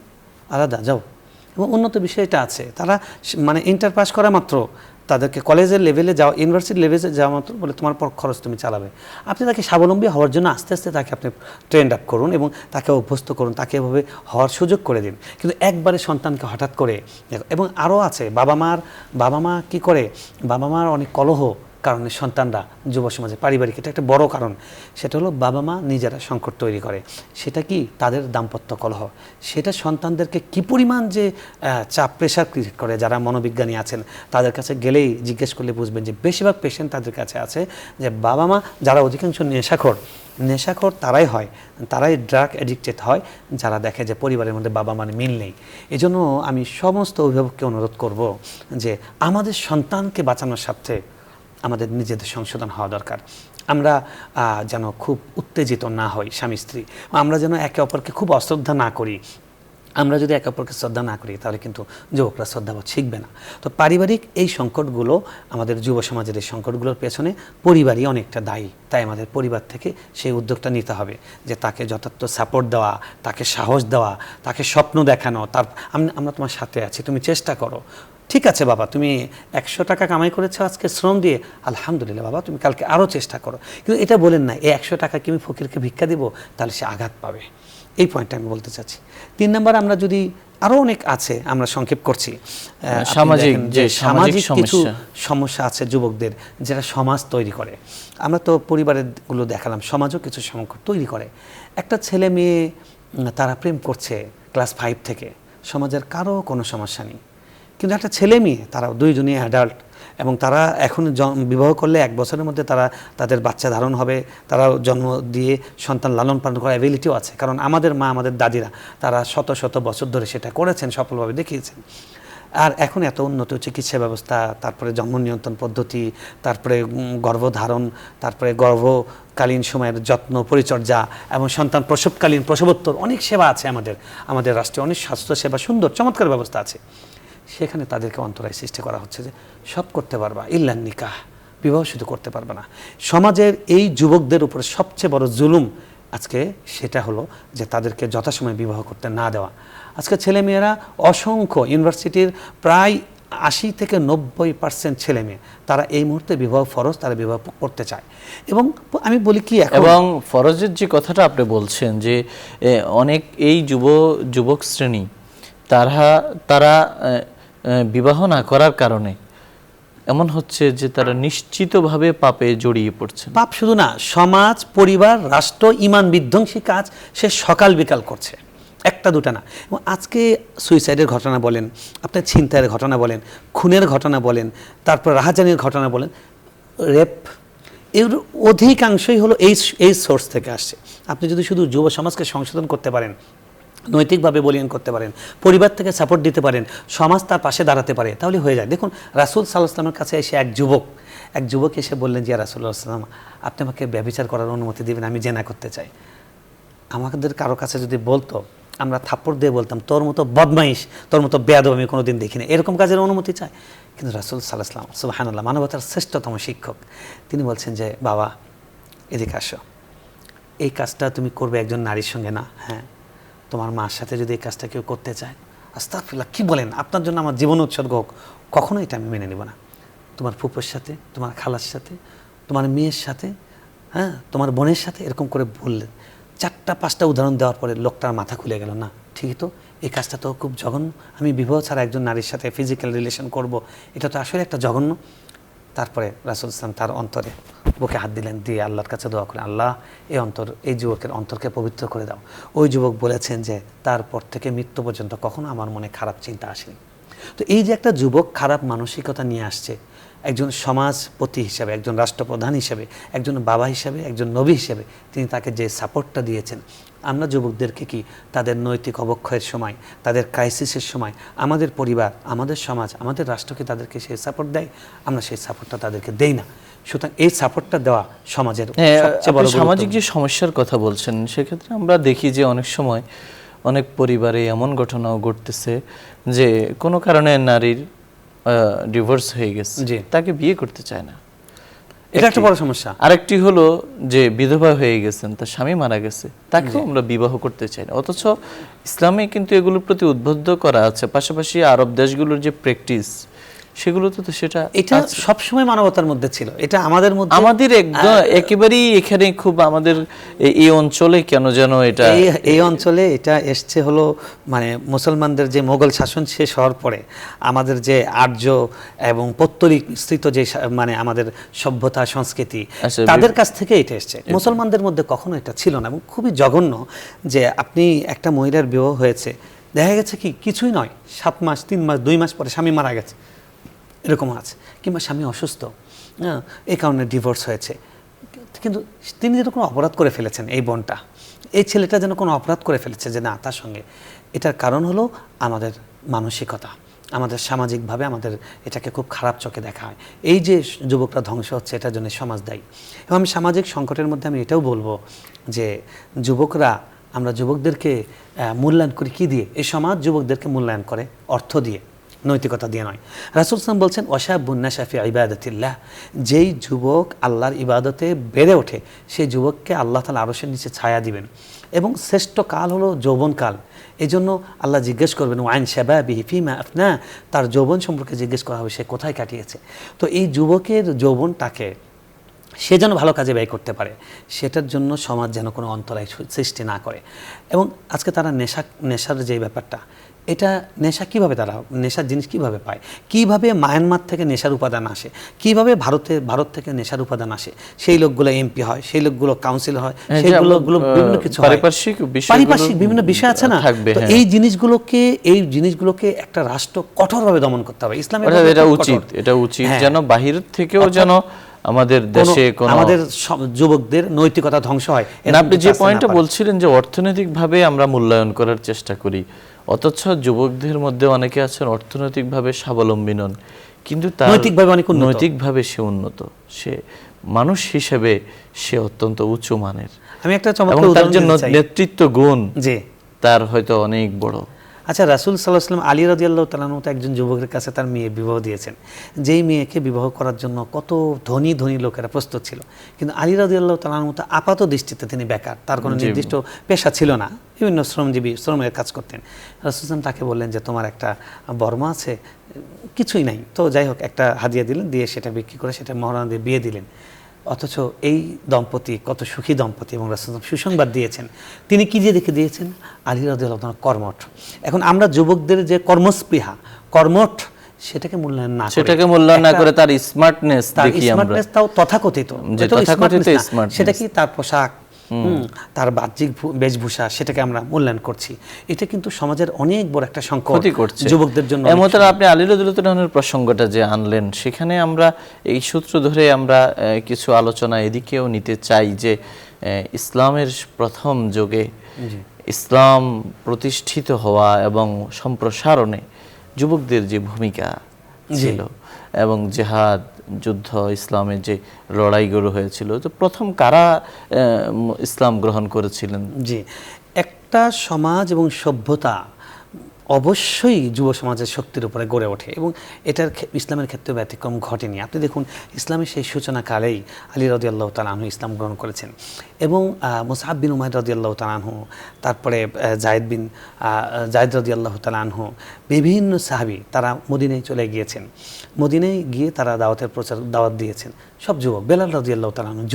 B: আলাদা যাও। এবং উন্নত বিষয়টা আছে, তারা মানে ইন্টার পাস করা মাত্র তাদেরকে কলেজের লেভেলে যাওয়া, ইউনিভার্সিটি লেভেলে যাওয়া মাত্র বলে তোমার পর খরচ তুমি চালাবে। আপনি তাকে স্বাবলম্বী হওয়ার জন্য আস্তে আস্তে তাকে আপনি ট্রেন্ড আপ করুন এবং তাকে অভ্যস্ত করুন, তাকে এভাবে হওয়ার সুযোগ করে দিন। কিন্তু একবারে সন্তানকে হঠাৎ করে, এবং আরও আছে বাবা মা কি করে, বাবা মার অনেক কলহ কারণে সন্তানরা যুব সমাজে পারিবারিক, এটা একটা বড় কারণ। সেটা হলো বাবা মা নিজেরা সংকট তৈরি করে। সেটা কি তাদের দাম্পত্য কলহ, সেটা সন্তানদেরকে কি পরিমাণ যে চাপ, প্রেশার ক্রিয়েট করে। যারা মনোবিজ্ঞানী আছেন তাদের কাছে গেলেই জিজ্ঞেস করলে বুঝবেন যে বেশিরভাগ পেশেন্ট তাদের কাছে আছে যে বাবা মা যারা অধিকাংশ নেশাখোর তারাই হয়, তারাই ড্রাগ অ্যাডিক্টেড হয়, যারা দেখে যে পরিবারের মধ্যে বাবা মার মিল নেই। এই জন্য আমি সমস্ত অভিভাবককে অনুরোধ করব যে আমাদের সন্তানকে বাঁচানোর স্বার্থে আমাদের নিজেদের সংশোধন হওয়া দরকার। আমরা যেন খুব উত্তেজিত না হই স্বামী স্ত্রী, আমরা যেন একে অপরকে খুব অশ্রদ্ধা না করি। আমরা যদি একে অপরকে শ্রদ্ধা না করি তাহলে কিন্তু যুবকরা শ্রদ্ধাবোধ শিখবে না। তো পারিবারিক এই সংকটগুলো, আমাদের যুব সমাজের এই সংকটগুলোর পেছনে পরিবারই অনেকটা দায়ী। তাই আমাদের পরিবার থেকে সেই উদ্যোগটা নিতে হবে যে তাকে যথার্থ সাপোর্ট দেওয়া, তাকে সাহস দেওয়া, তাকে স্বপ্ন দেখানো। আমরা তোমার সাথে আছি, তুমি চেষ্টা করো। ঠিক আছে বাবা, তুমি 100 টাকা কামাই করেছো আজকে শ্রম দিয়ে, আলহামদুলিল্লাহ বাবা, তুমি কালকে আরও চেষ্টা করো। কিন্তু এটা বলেন না এই 100 টাকা কি আমি ফকিরকে ভিক্ষা দিব, তাহলে সে আঘাত পাবে। এই পয়েন্টটা আমি বলতে চাচ্ছি। 3 নম্বর, আমরা যদি আরও অনেক আছে, আমরা সংক্ষেপ করছি, সামাজিক কিছু সমস্যা আছে যুবকদের, যেটা সমাজ তৈরি করে। আমরা তো পরিবারের গুলো দেখালাম, সমাজও কিছু সংকট তৈরি করে। একটা ছেলে মেয়ে তারা প্রেম করছে ক্লাস 5 থেকে, সমাজের কারো কোনো সমস্যা নেই। কিন্তু একটা ছেলে মেয়ে তারা দুইজনই অ্যাডাল্ট, এবং তারা এখন বিবাহ করলে 1 বছরের মধ্যে তাদের বাচ্চা ধারণ হবে, তারা জন্ম দিয়ে সন্তান লালন পালন করার অ্যাবিলিটিও আছে। কারণ আমাদের মা, আমাদের দাদিরা তারা শত শত বছর ধরে সেটা করেছেন, সফলভাবে দেখিয়েছেন। আর এখন এত উন্নত চিকিৎসা ব্যবস্থা, তারপরে জন্ম নিয়ন্ত্রণ পদ্ধতি, তারপরে গর্ভধারণ, তারপরে গর্ভকালীন সময়ের যত্ন পরিচর্যা, এবং সন্তান প্রসবকালীন, প্রসবোত্তর অনেক সেবা আছে আমাদের রাষ্ট্রে, অনেক স্বাস্থ্য সেবা, সুন্দর চমৎকার ব্যবস্থা আছে। সেখানে তাদেরকে অন্তরায় সৃষ্টি করা হচ্ছে যে সব করতে পারবা, ইল্লা নিকাহ, বিবাহ শুধু করতে পারবে না। সমাজের এই যুবকদের উপরে সবচেয়ে বড় জুলুম আজকে সেটা হলো যে তাদেরকে যথাসময়ে বিবাহ করতে না দেওয়া। আজকে ছেলেমেয়েরা অসংখ্য, ইউনিভার্সিটির প্রায় 80 থেকে 90% ছেলে মেয়ে তারা এই মুহূর্তে বিবাহ ফরজ, তারা বিবাহ করতে চায়। এবং আমি বলি কি,
A: এবং ফরজের যে কথাটা আপনি বলছেন যে অনেক এই যুবক শ্রেণী তারা বিবাহ না করার কারণে এমন হচ্ছে যে তারা নিশ্চিতভাবে পাপে জড়িয়ে পড়ছে।
B: পাপ শুধু না, সমাজ, পরিবার, রাষ্ট্র ইমান বিধ্বংসী কাজ সে সকাল বিকাল করছে, একটা দুটা না। এবং আজকে সুইসাইডের ঘটনা বলেন, আপনার ছিনতাইয়ের ঘটনা বলেন, খুনের ঘটনা বলেন, তারপর রাহাজানির ঘটনা বলেন, রেপ, এর অধিকাংশই হলো এই সোর্স থেকে আসছে। আপনি যদি শুধু যুব সমাজকে সংশোধন করতে পারেন, নৈতিকভাবে বলিয়ান করতে পারেন, পরিবার থেকে সাপোর্ট দিতে পারেন, সমাজ তার পাশে দাঁড়াতে পারে, তাহলে হয়ে যায়। দেখুন রাসূল সাল্লাল্লাহু আলাইহি ওয়াসাল্লামের কাছে এসে এক যুবক এসে বললেন যে ইয়া রাসূলুল্লাহ সাল্লাল্লাহু আলাইহি ওয়াসাল্লাম, আপনি আমাকে ব্যভিচার করার অনুমতি দিবেন, আমি জেনা করতে চাই। আমাদের কারো কাছে যদি বলতো, আমরা থাপ্পড় দিয়ে বলতাম তোর মতো বদমাইশ, তোর মতো বেয়াদব আমি কোনোদিন দেখিনি, এরকম কাজের অনুমতি চাই। কিন্তু রাসূল সাল্লাল্লাহু আলাইহি ওয়াসাল্লাম, সুবহানাল্লাহ, মানবতার শ্রেষ্ঠতম শিক্ষক, তিনি বলছেন যে বাবা এদিকে আসো, এই কাজটা তুমি করবে একজন নারীর সঙ্গে না, হ্যাঁ তোমার মার সাথে যদি এই কাজটা কেউ করতে চায়, আস্তাগফিরুল্লাহ, কি বলেন, আপনার জন্য আমার জীবন উৎসর্গ হোক, কখনো এটা আমি মেনে নেব না। তোমার ফুপুর সাথে, তোমার খালার সাথে, তোমার মেয়ের সাথে, হ্যাঁ তোমার বোনের সাথে, এরকম করে বললেন। 4-5টা উদাহরণ দেওয়ার পরে লোকটার মাথা খুলে গেল, না ঠিকই তো, এই কাজটা তো খুব জঘন্য, আমি বিবাহ ছাড়া একজন নারীর সাথে ফিজিক্যাল রিলেশন করব, এটা তো আসলে একটা জঘন্য। তারপরে রাসূল সাল্লাল্লাহু আলাইহি ওয়াসাল্লাম তার অন্তরে বুকে হাত দিলেন, দিয়ে আল্লাহর কাছে দোয়া করলেন, আল্লাহ এই যুবকের অন্তরকে পবিত্র করে দাও। ওই যুবক বলেছেন যে তারপর থেকে মৃত্যু পর্যন্ত কখনো আমার মনে খারাপ চিন্তা আসেনি। তো এই যে একটা যুবক খারাপ মানসিকতা নিয়ে আসছে, একজন সমাজপতি হিসাবে, একজন রাষ্ট্রপ্রধান হিসাবে, একজন বাবা হিসাবে, একজন নবী হিসাবে তিনি তাকে যে সাপোর্টটা দিয়েছেন, আমরা যুবকদেরকে কি তাদের নৈতিক অবক্ষয়ের সময়, তাদের ক্রাইসিসের সময় আমাদের পরিবার, আমাদের সমাজ, আমাদের রাষ্ট্রকে তাদেরকে সেই সাপোর্ট দেয়? আমরা সেই সাপোর্টটা তাদেরকে দেই না। সুতরাং এই সাপোর্টটা দেওয়া সমাজের সবচেয়ে বড়
A: সামাজিক যে সমস্যার কথা বলছেন, সেক্ষেত্রে আমরা দেখি যে অনেক সময় অনেক পরিবারে এমন ঘটনাও ঘটতেছে যে কোনো কারণে নারীর ডিভোর্স হয়ে গেছে,
B: জি।
A: তাকে বিয়ে করতে চায় না।
B: এটা একটা বড় সমস্যা।
A: আরেকটি হলো যে বিধবা হয়ে গেছেন, তার স্বামী মারা গেছে, তাকেও আমরা বিবাহ করতে চাই না। অথচ ইসলামে কিন্তু এগুলোর প্রতি উদ্বুদ্ধ করা আছে। পাশাপাশি আরব দেশগুলোর যে প্র্যাকটিস, সেগুলোতে তো সেটা
B: এটা সবসময় মানবতার মধ্যে ছিল। এটা আমাদের মধ্যে,
A: আমাদের একদম একেবারেই এখানে খুব আমাদের এই অঞ্চলে কেন যেন এটা
B: এই অঞ্চলে এটা এসছে হলো মানে মুসলমানদের যে মোগল শাসন শেষ হওয়ার পরে আমাদের যে আর্য এবং পৌত্তলিক স্থিত যে মানে আমাদের সভ্যতা সংস্কৃতি, তাদের কাছ থেকে এটা এসছে। মুসলমানদের মধ্যে কখনো এটা ছিল না। এবং খুবই জঘন্য যে আপনি একটা মহিলার বিবাহ হয়েছে, দেখা গেছে কি কিছুই নয়, 7 মাস 3 মাস 2 মাস পরে স্বামী মারা গেছে, এরকম আছে, কিংবা স্বামী অসুস্থ, হ্যাঁ, এই কারণে ডিভোর্স হয়েছে। কিন্তু তিনি যেন কোনো অপরাধ করে ফেলেছেন, এই বোনটা, এই ছেলেটা যেন কোনো অপরাধ করে ফেলেছে যে না তার সঙ্গে। এটার কারণ হলো আমাদের মানসিকতা, আমাদের সামাজিকভাবে আমাদের এটাকে খুব খারাপ চোখে দেখা হয়। এই যে যুবকরা ধ্বংস হচ্ছে, এটার জন্য সমাজ দায়ী। এবং আমি সামাজিক সংকটের মধ্যে আমি এটাও বলবো যে যুবকরা, আমরা যুবকদেরকে মূল্যায়ন করি কি দিয়ে? এই সমাজ যুবকদেরকে মূল্যায়ন করে অর্থ দিয়ে, নৈতিকতা দিয়ে নয়। রাসূল সাল্লাল্লাহু আলাইহি ওয়াসাল্লাম বলছেন ওয়াশাবুন নাশা ফি ইবাদাতিল্লাহ, যেই যুবক আল্লাহর ইবাদতে বেড়ে ওঠে সেই যুবককে আল্লাহ তাআলা আরশের নিচে ছায়া দিবেন। এবং শ্রেষ্ঠ কাল হলো যৌবনকাল। এই জন্য আল্লাহ জিজ্ঞেস করবেন ওয়াইন শাবাবিহি ফিমা আফনা, তার যৌবন সম্পর্কে জিজ্ঞেস করা হবে সে কোথায় কাটিয়েছে। তো এই যুবকের যৌবনটাকে সে যেন ভালো কাজে ব্যয় করতে পারে, সেটার জন্য সমাজ যেন কোনো অন্তরায় সৃষ্টি না করে। এবং আজকে তারা নেশার যে ব্যাপারটা, এটা নেশা কিভাবে, তারা নেশার জিনিস কিভাবে পায়, কিভাবে মায়ানমার থেকে নেশার উপাদান আসে, কিভাবে ভারত থেকে নেশার উপাদান আসে, সেই লোকগুলো এমপি হয়, সেই লোকগুলো কাউন্সিলর হয়, সেই লোকগুলো বিভিন্ন কিছু পারিপার্শ্বিক বিভিন্ন বিষয় আছে না। তো এই জিনিসগুলোকে একটা রাষ্ট্র কঠোরভাবে দমন করতে হবে। ইসলামের
A: এটা উচিত যেন বাহির থেকেও যেন আমাদের দেশে
B: আমাদের যুবকদের নৈতিকতা ধ্বংস হয়।
A: আপনি যে পয়েন্টটা বলছিলেন যে অর্থনৈতিকভাবে আমরা মূল্যায়ন করার চেষ্টা করি, অথচ যুবকদের মধ্যে অনেকে আছেন অর্থনৈতিকভাবে স্বাবলম্বী নন, কিন্তু তার নৈতিকভাবে সে উন্নত, সে মানুষ হিসেবে সে অত্যন্ত উচ্চ মানের।
B: আমি একটা চমৎকার উদাহরণ দিতে চাই।
A: নেতৃত্ব গুণ তার হয়তো অনেক বড়।
B: আচ্ছা, রাসূল সাল্লাল্লাহু আলাইহি ওয়াসাল্লাম আলী রাদিয়াল্লাহু তাআলা আনহু একজন যুবকের কাছে তার মেয়ে বিবাহ দিয়েছেন, যেই মেয়েকে বিবাহ করার জন্য কত ধনী ধনী লোকেরা প্রস্তুত ছিল। কিন্তু আলী রাদিয়াল্লাহু তাআলা আনহু আপাত দৃষ্টিতে তিনি বেকার, তার কোনো নির্দিষ্ট পেশা ছিল না, বিভিন্ন শ্রমের কাজ করতেন। রাসূল সাল্লাল্লাহু তাকে বললেন যে তোমার একটা বর্মা আছে, কিছুই নাই, তো যাই হোক একটা হাদিয়া দিলেন, দিয়ে সেটা বিক্রি করে সেটা মহারণা দিয়ে বিয়ে দিলেন। অথচ এই দম্পতি কত সুখী দম্পতি, এবং রাসূল সুসংবাদ দিয়েছেন। তিনি কি দিয়ে দেখে দিয়েছেন? আলী রাদিয়াল্লাহু তাআলা কর্মঠ। এখন আমরা যুবকদের যে কর্মস্পৃহা, কর্মঠ, সেটাকে মূল্যায়ন না করে তার স্মার্টনেস দেখি আমরা, তাও তথাকথিত স্মার্ট, সেটা কি তার পোশাক, তার বাহ্যিক বেশভূষা, সেটাকে আমরা মূল্যায়ন করছি। এটা কিন্তু সমাজের অনেক বড় একটা সংকট যুবকদের জন্য।
A: এমন আপনি আলী রাদিয়াল্লাহু তাআলার প্রসঙ্গটা যে আনলেন, সেখানে আমরা এই সূত্র ধরে আমরা কিছু আলোচনা এদিকেও নিতে চাই যে ইসলামের প্রথম যুগে ইসলাম প্রতিষ্ঠিত হওয়া এবং সম্প্রসারণে যুবকদের যে ভূমিকা ছিল, এবং জিহাদ, যুদ্ধ, ইসলামের যে লড়াইগুলো হয়েছিল, তো প্রথম কারা ইসলাম গ্রহণ করেছিলেন?
B: জি, একটা সমাজ এবং সভ্যতা অবশ্যই যুব সমাজের শক্তির উপরে গড়ে ওঠে, এবং এটার ইসলামের ক্ষেত্রে ব্যতিক্রম ঘটেনি। আপনি দেখুন, ইসলামের সেই সূচনাকালেই আলী রাদিয়াল্লাহু তাআলা আনহু ইসলাম গ্রহণ করেছেন, এবং মুসআব বিন উমাইর রাদিয়াল্লাহু তাআলা আনহু, তারপরে জায়েদ রাদিয়াল্লাহু তাআলা আনহু, বিভিন্ন সাহাবী তারা মদিনায় চলে গিয়েছেন। মদিনায় গিয়ে তারা দাওয়াত দিয়েছেন। সব যুবক, বেলাল রাদিয়াল্লাহু তাআলা আনহু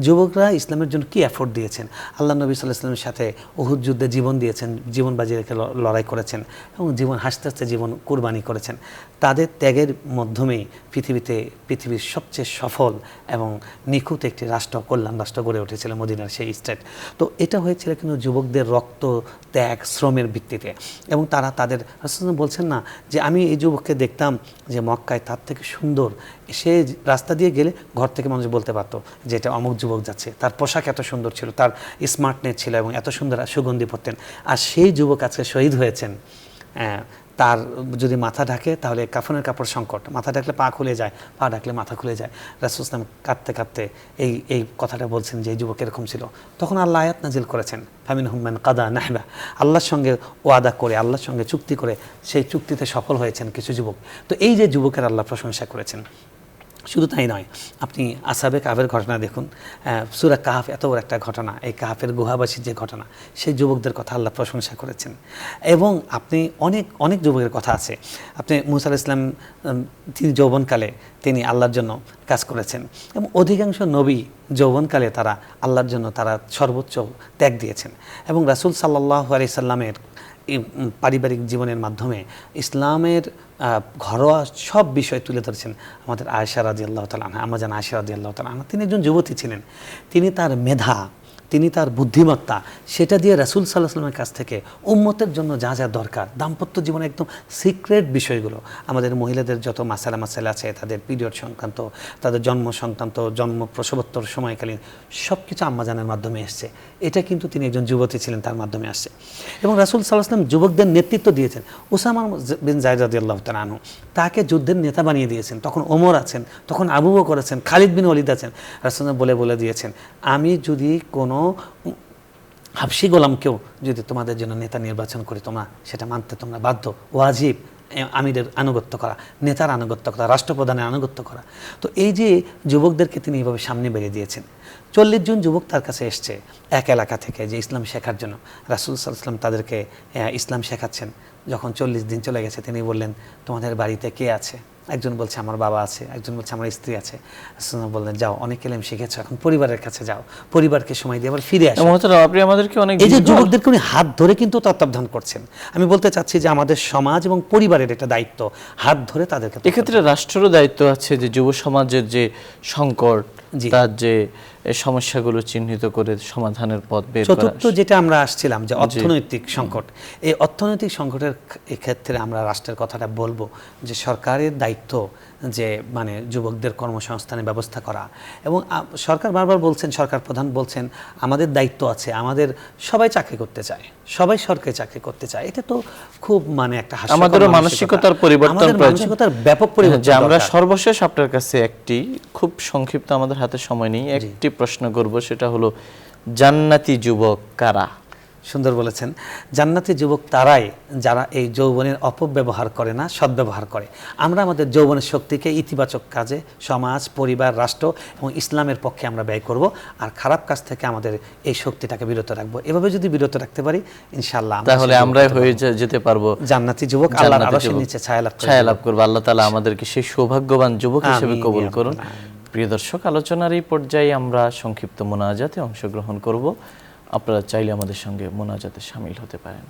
B: যুবকরা ইসলামের জন্য কি এফোর্ট দিয়েছেন। আল্লাহ নবী সাল্লাল্লাহু আলাইহি ওয়াসাল্লামের সাথে উহুদ যুদ্ধে জীবন দিয়েছেন, জীবন বাজি রেখে লড়াই করেছেন। করেছেন এবং জীবন হাসতে হাসতে জীবন কুরবানি করেছেন। তাদের ত্যাগের মাধ্যমেই পৃথিবীর সবচেয়ে সফল এবং নিখুঁত একটি রাষ্ট্র, কল্যাণ রাষ্ট্র গড়ে উঠেছিল মদিনার সেই স্টেট। তো এটা হয়েছিল কিন্তু যুবকদের রক্ত, ত্যাগ, শ্রমের ভিত্তিতে। এবং তারা তাদের রাসূল বলছেন না যে আমি এই যুবককে দেখতাম যে মক্কায় তার থেকে সুন্দর, সে রাস্তা দিয়ে গেলে ঘর থেকে মানুষ বলতে পারতো যে এটা অমুক যুবক যাচ্ছে, তার পোশাক এত সুন্দর ছিল, তার স্মার্টনেস ছিল এবং এত সুন্দর সুগন্ধি পড়তেন। আর সেই যুবক আজকে শহীদ হয়েছেন, তার যদি মাথা ঢাকে তাহলে কাফনের কাপড় সংকট, মাথা ঢাকলে পা খুলে যায়, পা ঢাকলে মাথা খুলে যায়। রাসূল সাল্লাল্লাহু আলাইহি ওয়াসাল্লাম কাঁদতে কাঁদতে এই কথাটা বলছেন যে এই যুবক এরকম ছিল। তখন আল্লাহ আয়াত নাজিল করেছেন, ফামিনহুম মান কাদা নাহবা, আল্লাহর সঙ্গে ওয়াদা করে, আল্লাহর সঙ্গে চুক্তি করে সেই চুক্তিতে সফল হয়েছেন কিছু যুবক। তো এই যে যুবকের আল্লাহ প্রশংসা করেছেন, শুধু তাই নয়, আপনি আসহাবে কাহফের ঘটনা দেখুন, সূরা কাহফ এত বড় একটা ঘটনা, এই কাহফের গুহাবাসীর যে ঘটনা, সেই যুবকদের কথা আল্লাহ প্রশংসা করেছেন। এবং আপনি অনেক যুবকের কথা আছে। আপনি মূসা আলাইহিস সালাম, তিনি যৌবনকালে তিনি আল্লাহর জন্য কাজ করেছেন এবং অধিকাংশ নবী যৌবনকালে তারা আল্লাহর জন্য তারা সর্বোচ্চ ত্যাগ দিয়েছেন। এবং রাসূল সাল্লাল্লাহু আলাইহি সাল্লামের পারিবারিক জীবনের মাধ্যমে ইসলামের ঘরোয়া সব বিষয় তুলে ধরেছেন আমাদের আয়েশা রাদিয়াল্লাহু তাআলা আনহা, আম্মাজান আয়েশা রাদিয়াল্লাহু তাআলা আনহা। তিনি একজন যুবতী ছিলেন, তিনি তার মেধা, তিনি তার বুদ্ধিমত্তা, সেটা দিয়ে রাসূল সাল্লাল্লাহু আলাইহি ওয়াসাল্লামের কাছ থেকে উম্মতের জন্য যা যা দরকার, দাম্পত্য জীবনে একদম সিক্রেট বিষয়গুলো, আমাদের মহিলাদের যত মাসালা আছে, তাদের পিরিয়ড সংক্রান্ত, তাদের জন্ম সংক্রান্ত, জন্ম প্রসবোত্তর সময়কালীন সব কিছু আম্মাজানের মাধ্যমে এসছে। এটা কিন্তু তিনি একজন যুবতী ছিলেন, তার মাধ্যমে আসছে। এবং রাসূল সাল্লাল্লাহু আলাইহি ওয়াসাল্লাম যুবকদের নেতৃত্ব দিয়েছেন। উসামা বিন যায়েদ রাদিয়াল্লাহু তাআলা আনহু তাকে যুদ্ধের নেতা বানিয়ে দিয়েছেন। তখন ওমর আছেন, তখন আবু বকর আছেন, খালিদ বিন ওয়ালিদ আছেন। রাসূল বলে দিয়েছেন, আমি যদি কোনো হাবশি গোলামকেও যদি তোমাদের জন্য নেতা নির্বাচন করি, তোমরা সেটা মানতে তোমরা বাধ্য, ওয়াজিব আমিরের আনুগত্য করা, নেতার আনুগত্য করা, রাষ্ট্রপ্রধানের আনুগত্য করা। তো এই যে যুবকদেরকে তিনি এইভাবে সামনে বেরিয়ে দিয়েছেন। 40 জন যুবক তার কাছে এসছে এক এলাকা থেকে যে ইসলাম শেখার জন্য। রাসূল সাল্লাল্লাহু আলাইহি ওয়াসাল্লাম তাদেরকে ইসলাম শেখাচ্ছেন। যখন 40 দিন চলে গেছে, তিনি বললেন, তোমাদের বাড়িতে কে আছে? একজন বলছে আমার বাবা আছে, একজন বলছে আমার স্ত্রী আছে। রাসূলুল্লাহ বললেন, যাও, অনেক ইলম শিখেছো, এখন পরিবারের কাছে যাও, পরিবারকে সময় দিয়ে আবার ফিরে আসো।
A: আপনি আমাদেরকে অনেক,
B: এই যে যুবকদেরকে উনি হাত ধরে কিন্তু তত্ত্বাবধান করছেন। আমি বলতে চাচ্ছি যে আমাদের সমাজ এবং পরিবারের একটা দায়িত্ব, হাত ধরে তাদেরকে।
A: এক্ষেত্রে রাষ্ট্রেরও দায়িত্ব আছে যে যুব সমাজের যে সংকট, তার যে সমস্যাগুলো চিহ্নিত করে সমাধানের পথ বের করা।
B: চতুর্থ যেটা আমরা আসছিলাম যে অর্থনৈতিক সংকট, এই অর্থনৈতিক সংকটের ক্ষেত্রে আমরা রাষ্ট্রের কথাটা বলবো যে সরকারের দায়িত্ব যে মানে যুবকদের কর্মসংস্থানের ব্যবস্থা করা। এবং সরকার বারবার বলছেন, সরকার প্রধান বলছেন আমাদের দায়িত্ব আছে, আমাদের সবাই চাকরি করতে চায়, সবাই সরকারি চাকরি করতে চায়। এটা তো খুব মানে একটা
A: আমাদের মানসিকতার পরিবর্তন,
B: মানসিকতার ব্যাপক পরিবর্তন।
A: যে আমরা সর্বশেষ আপনার কাছে একটি খুব সংক্ষিপ্ত, আমাদের হাতে সময় নেই, একটি প্রশ্ন করব, সেটা হলো জান্নাতি যুবক কারা?
B: সুন্দর বলেছেন। জান্নাতি যুবক তারাই যারা এই যৌবনের অপব্যবহার করে না, সদ্ব্যবহার করে। আমরা আমাদের যৌবনের শক্তিকে ইতিবাচক কাজে সমাজ, পরিবার, রাষ্ট্র এবং ইসলামের পক্ষে আমরা ব্যয় করব, আর খারাপ কাজ থেকে আমাদের এই শক্তিটাকে বিরত রাখবো। এভাবে যদি বিরত রাখতে পারি, ইনশাআল্লাহ
A: তাহলে আমরা হয়ে যেতে পারবো
B: জান্নাতি যুবক, আল্লাহর আরশের নিচে ছায়া লাভ করব।
A: আল্লাহ তাআলা আমাদেরকে সেই সৌভাগ্যবান যুবক হিসেবে কবুল করুন। প্রিয় দর্শক, আলোচনার এই পর্যায়ে আমরা সংক্ষিপ্ত মোনাজাতে অংশগ্রহণ করব। আপনারা চাইলে আমাদের সঙ্গে মোনাজাতে শামিল হতে পারেন।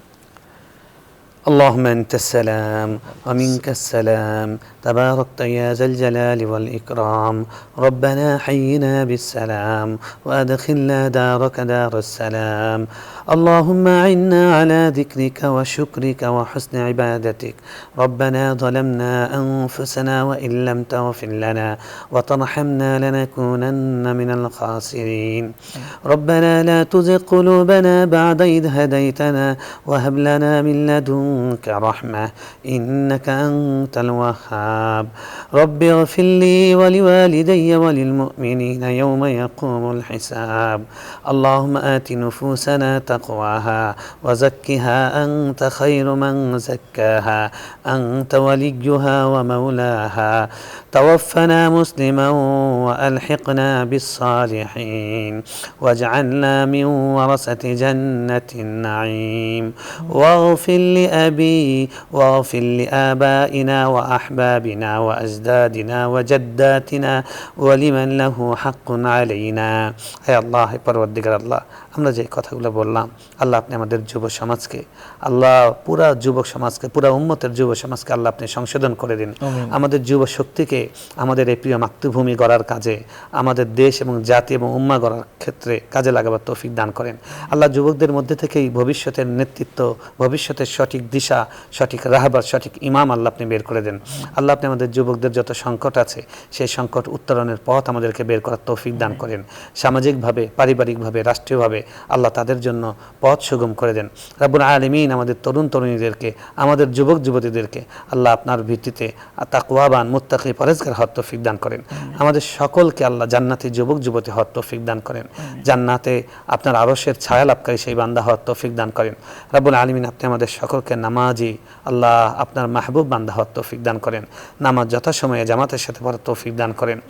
B: اللهم أنت السلام ومنك السلام تباركت يا ذا الجلال والإكرام ربنا حينا بالسلام وأدخلنا دارك دار السلام اللهم أعنا على ذكرك وشكرك وحسن عبادتك ربنا ظلمنا أنفسنا وإن لم تغفر لنا وترحمنا لنكونن من الخاسرين ربنا لا تزغ قلوبنا بعد إذ هديتنا وهب لنا من لدنك رحمة إنك أنت الوهاب رب اغفر لي ولوالدي وللمؤمنين يوم يقوم الحساب اللهم آت نفوسنا تقواها وزكها أنت خير من زكاها أنت وليها ومولاها توفنا مسلما وألحقنا بالصالحين واجعلنا من ورثة جنة النعيم واغفر لي أبي واغفر لآبائنا وأحبابنا وأجدادنا وجداتنا ولمن له حق علينا হে আল্লাহ, হে পরওয়ারদিগার আল্লাহ, আমরা যে কথাগুলো বললাম আল্লাহ আপনি আমাদের যুব সমাজকে, আল্লাহ পুরা যুবক সমাজকে, পুরা উম্মতের যুব সমাজকে আল্লাহ আপনি সংশোধন করে দিন। আমাদের যুব শক্তিকে আমাদের এই প্রিয় মাতৃভূমি গড়ার কাজে, আমাদের দেশ এবং জাতি এবং উম্মা গড়ার ক্ষেত্রে কাজে লাগাবার তৌফিক দান করেন। আল্লাহ যুবকদের মধ্যে থেকেই ভবিষ্যতের নেতৃত্ব, ভবিষ্যতের সঠিক দিশা, সঠিক রাহবার, সঠিক ইমাম আল্লাহ আপনি বের করে দেন। আল্লাহ আপনি আমাদের যুবকদের যত সংকট আছে সেই সংকট উত্তরণের পথ আমাদেরকে বের করার তৌফিক দান করেন। সামাজিকভাবে, পারিবারিকভাবে, রাষ্ট্রীয়ভাবে আল্লাহ তাদের জন্য পথ সুগম করে দেন। রাব্বুল আলামিন আমাদের তরুণ তরুণীদেরকে, আমাদের যুবক যুবতীদেরকে আল্লাহ আপনার ভিত্তিতে তাকওয়াবান, মুত্তাকি, পরেজগার হওয়ার তৌফিক দান করেন। আমাদের সকলকে আল্লাহ জান্নাতি যুবক যুবতী হওয়ার তৌফিক দান করেন। জান্নাতে আপনার আরশের ছায়া লাভকারী সেই বান্দা হওয়ার তৌফিক দান করেন। রাব্বুল আলামিন আপনি আমাদের সকলকে নামাজি, আল্লাহ আপনার মাহবুব বান্দা হওয়ার তৌফিক দান করেন। নামাজ যথাসময়ে জামাতের সাথে পড়ার তৌফিক দান করেন।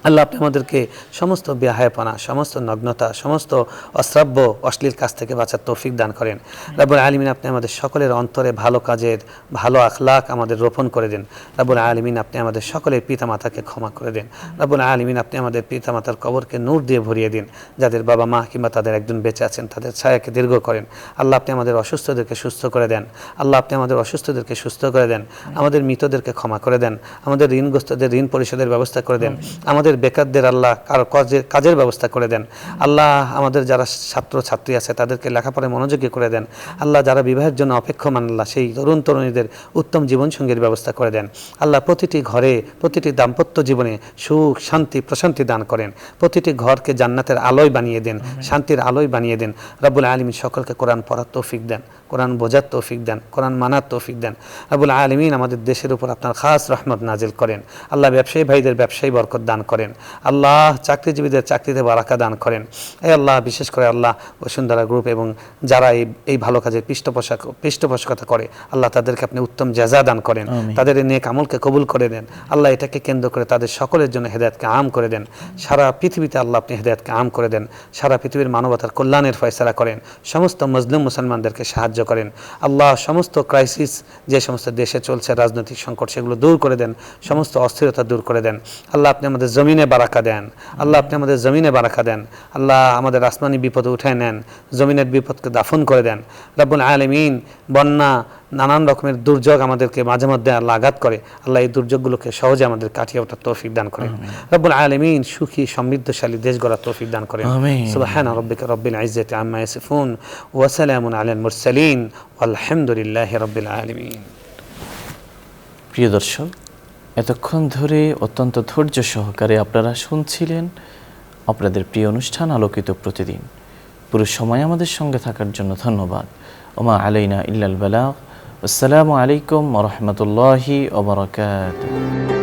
B: আল্লাহ আপনি আমাদেরকে সমস্ত বেহায়াপনা, সমস্ত নগ্নতা, সমস্ত অশ্রাব্য অশ্লীল কাজ থেকে বাঁচার তৌফিক দান করেন। রাব্বুল আলামিন আপনি আমাদের সকলের অন্তরে ভালো কাজের, ভালো আখলাক আমাদের রোপণ করে দেন। রাব্বুল আলামিন আপনি আমাদের সকলের পিতামাতাকে ক্ষমা করে দেন। রাব্বুল আলামিন আপনি আমাদের পিতামাতার কবরকে নূর দিয়ে ভরিয়ে দিন। যাদের বাবা মা কিংবা তাদের একজন বেঁচে আছেন তাদের ছায়াকে দীর্ঘ করেন। আল্লাহ আপনি আমাদের অসুস্থদেরকে সুস্থ করে দেন। আল্লাহ আপনি আমাদের অসুস্থদেরকে সুস্থ করে দেন। আমাদের মৃতদেরকে ক্ষমা করে দেন। আমাদের ঋণগ্রস্তদের ঋণ পরিশোধের ব্যবস্থা করে দেন। আমাদের বেকারদের আল্লাহ কারো কাজের ব্যবস্থা করে দেন। আল্লাহ আমাদের যারা ছাত্র ছাত্রী আছে তাদেরকে লেখাপড়ায় মনোযোগী করে দেন। আল্লাহ যারা বিবাহের জন্য অপেক্ষমান, আল্লাহ সেই তরুণ তরুণীদের উত্তম জীবনসঙ্গীর ব্যবস্থা করে দেন। আল্লাহ প্রতিটি ঘরে, প্রতিটি দাম্পত্য জীবনে সুখ, শান্তি, প্রশান্তি দান করেন। প্রতিটি ঘরকে জান্নাতের আলোয় বানিয়ে দেন, শান্তির আলোয় বানিয়ে দেন। রাব্বুল আলামিন সকলকে কোরআন পড়ার তৌফিক দেন, কোরআন বোঝার তৌফিক দেন, কোরআন মানার তৌফিক দেন। রাব্বুল আলামিন আমাদের দেশের উপর আপনার খাস রহমত নাজিল করেন। আল্লাহ ব্যবসায়ী ভাইদের ব্যবসায়ী বরকত দান করেন। আল্লাহ চাকরিজীবীদের চাকরিতে বারাকা দান করেন। এই আল্লাহ বিশেষ করে আল্লাহ বসুন্ধরা গ্রুপ এবং যারা এই ভালো কাজের পৃষ্ঠপোষকতা করে আল্লাহ তাদেরকে আপনি উত্তম জাযা দান করেন। তাদের এই নেক আমলকে কবুল করে দেন। আল্লাহ এটাকে কেন্দ্র করে তাদের সকলের জন্য হেদায়েতকে আম করে দেন। সারা পৃথিবীতে আল্লাহ আপনি হেদায়েতকে আম করে দেন। সারা পৃথিবীর মানবতার কল্যাণের ফয়সালা করেন। সমস্ত মজলুম মুসলমানদেরকে সাহায্য করেন। আল্লাহ সমস্ত ক্রাইসিস যে সমস্ত দেশে চলছে, রাজনৈতিক সংকট, সেগুলো দূর করে দেন। সমস্ত অস্থিরতা দূর করে দেন। আল্লাহ আপনি আমাদের জমিনে বারাকা দেন। আল্লাহ আপনি আমাদের জমিনে বারাকা দেন। আল্লাহ আমাদের আসমানি বিপদ উঠায় নেন, জমিনের বিপদকে দাফন করে দেন। রাব্বুল আলামিন বন্যা, নানান রকমের দুর্যোগ আমাদেরকে মাঝে মধ্যে আল্লাহ আঘাত করে। আল্লাহ এই দুর্যোগগুলোকে সহজে আমাদের কাটিয়ে ওঠার তৌফিক দান করেন। রাব্বুল আলামিন সুখী সমৃদ্ধশালী দেশ গড়ার তৌফিক দান করেন। সুবহানা রাব্বিকা রাব্বিল ইজ্জাতি আম্মা ইয়াসিফুন ওয়া সালামুন আলাল মুরসালিন ওয়ালহামদুলিল্লাহি রাব্বিল আলামিন।
A: প্রিয় দর্শক, এতক্ষণ ধরে অত্যন্ত ধৈর্য সহকারে আপনারা শুনছিলেন আপনাদের প্রিয় অনুষ্ঠান আলোকিত প্রতিদিন। পুরো সময় আমাদের সঙ্গে থাকার জন্য ধন্যবাদ। ওমা আলাইনা ইল্লাল বালাগ। আসসালামু আলাইকুম ওয়া রাহমাতুল্লাহি ওয়া বারাকাতুহু।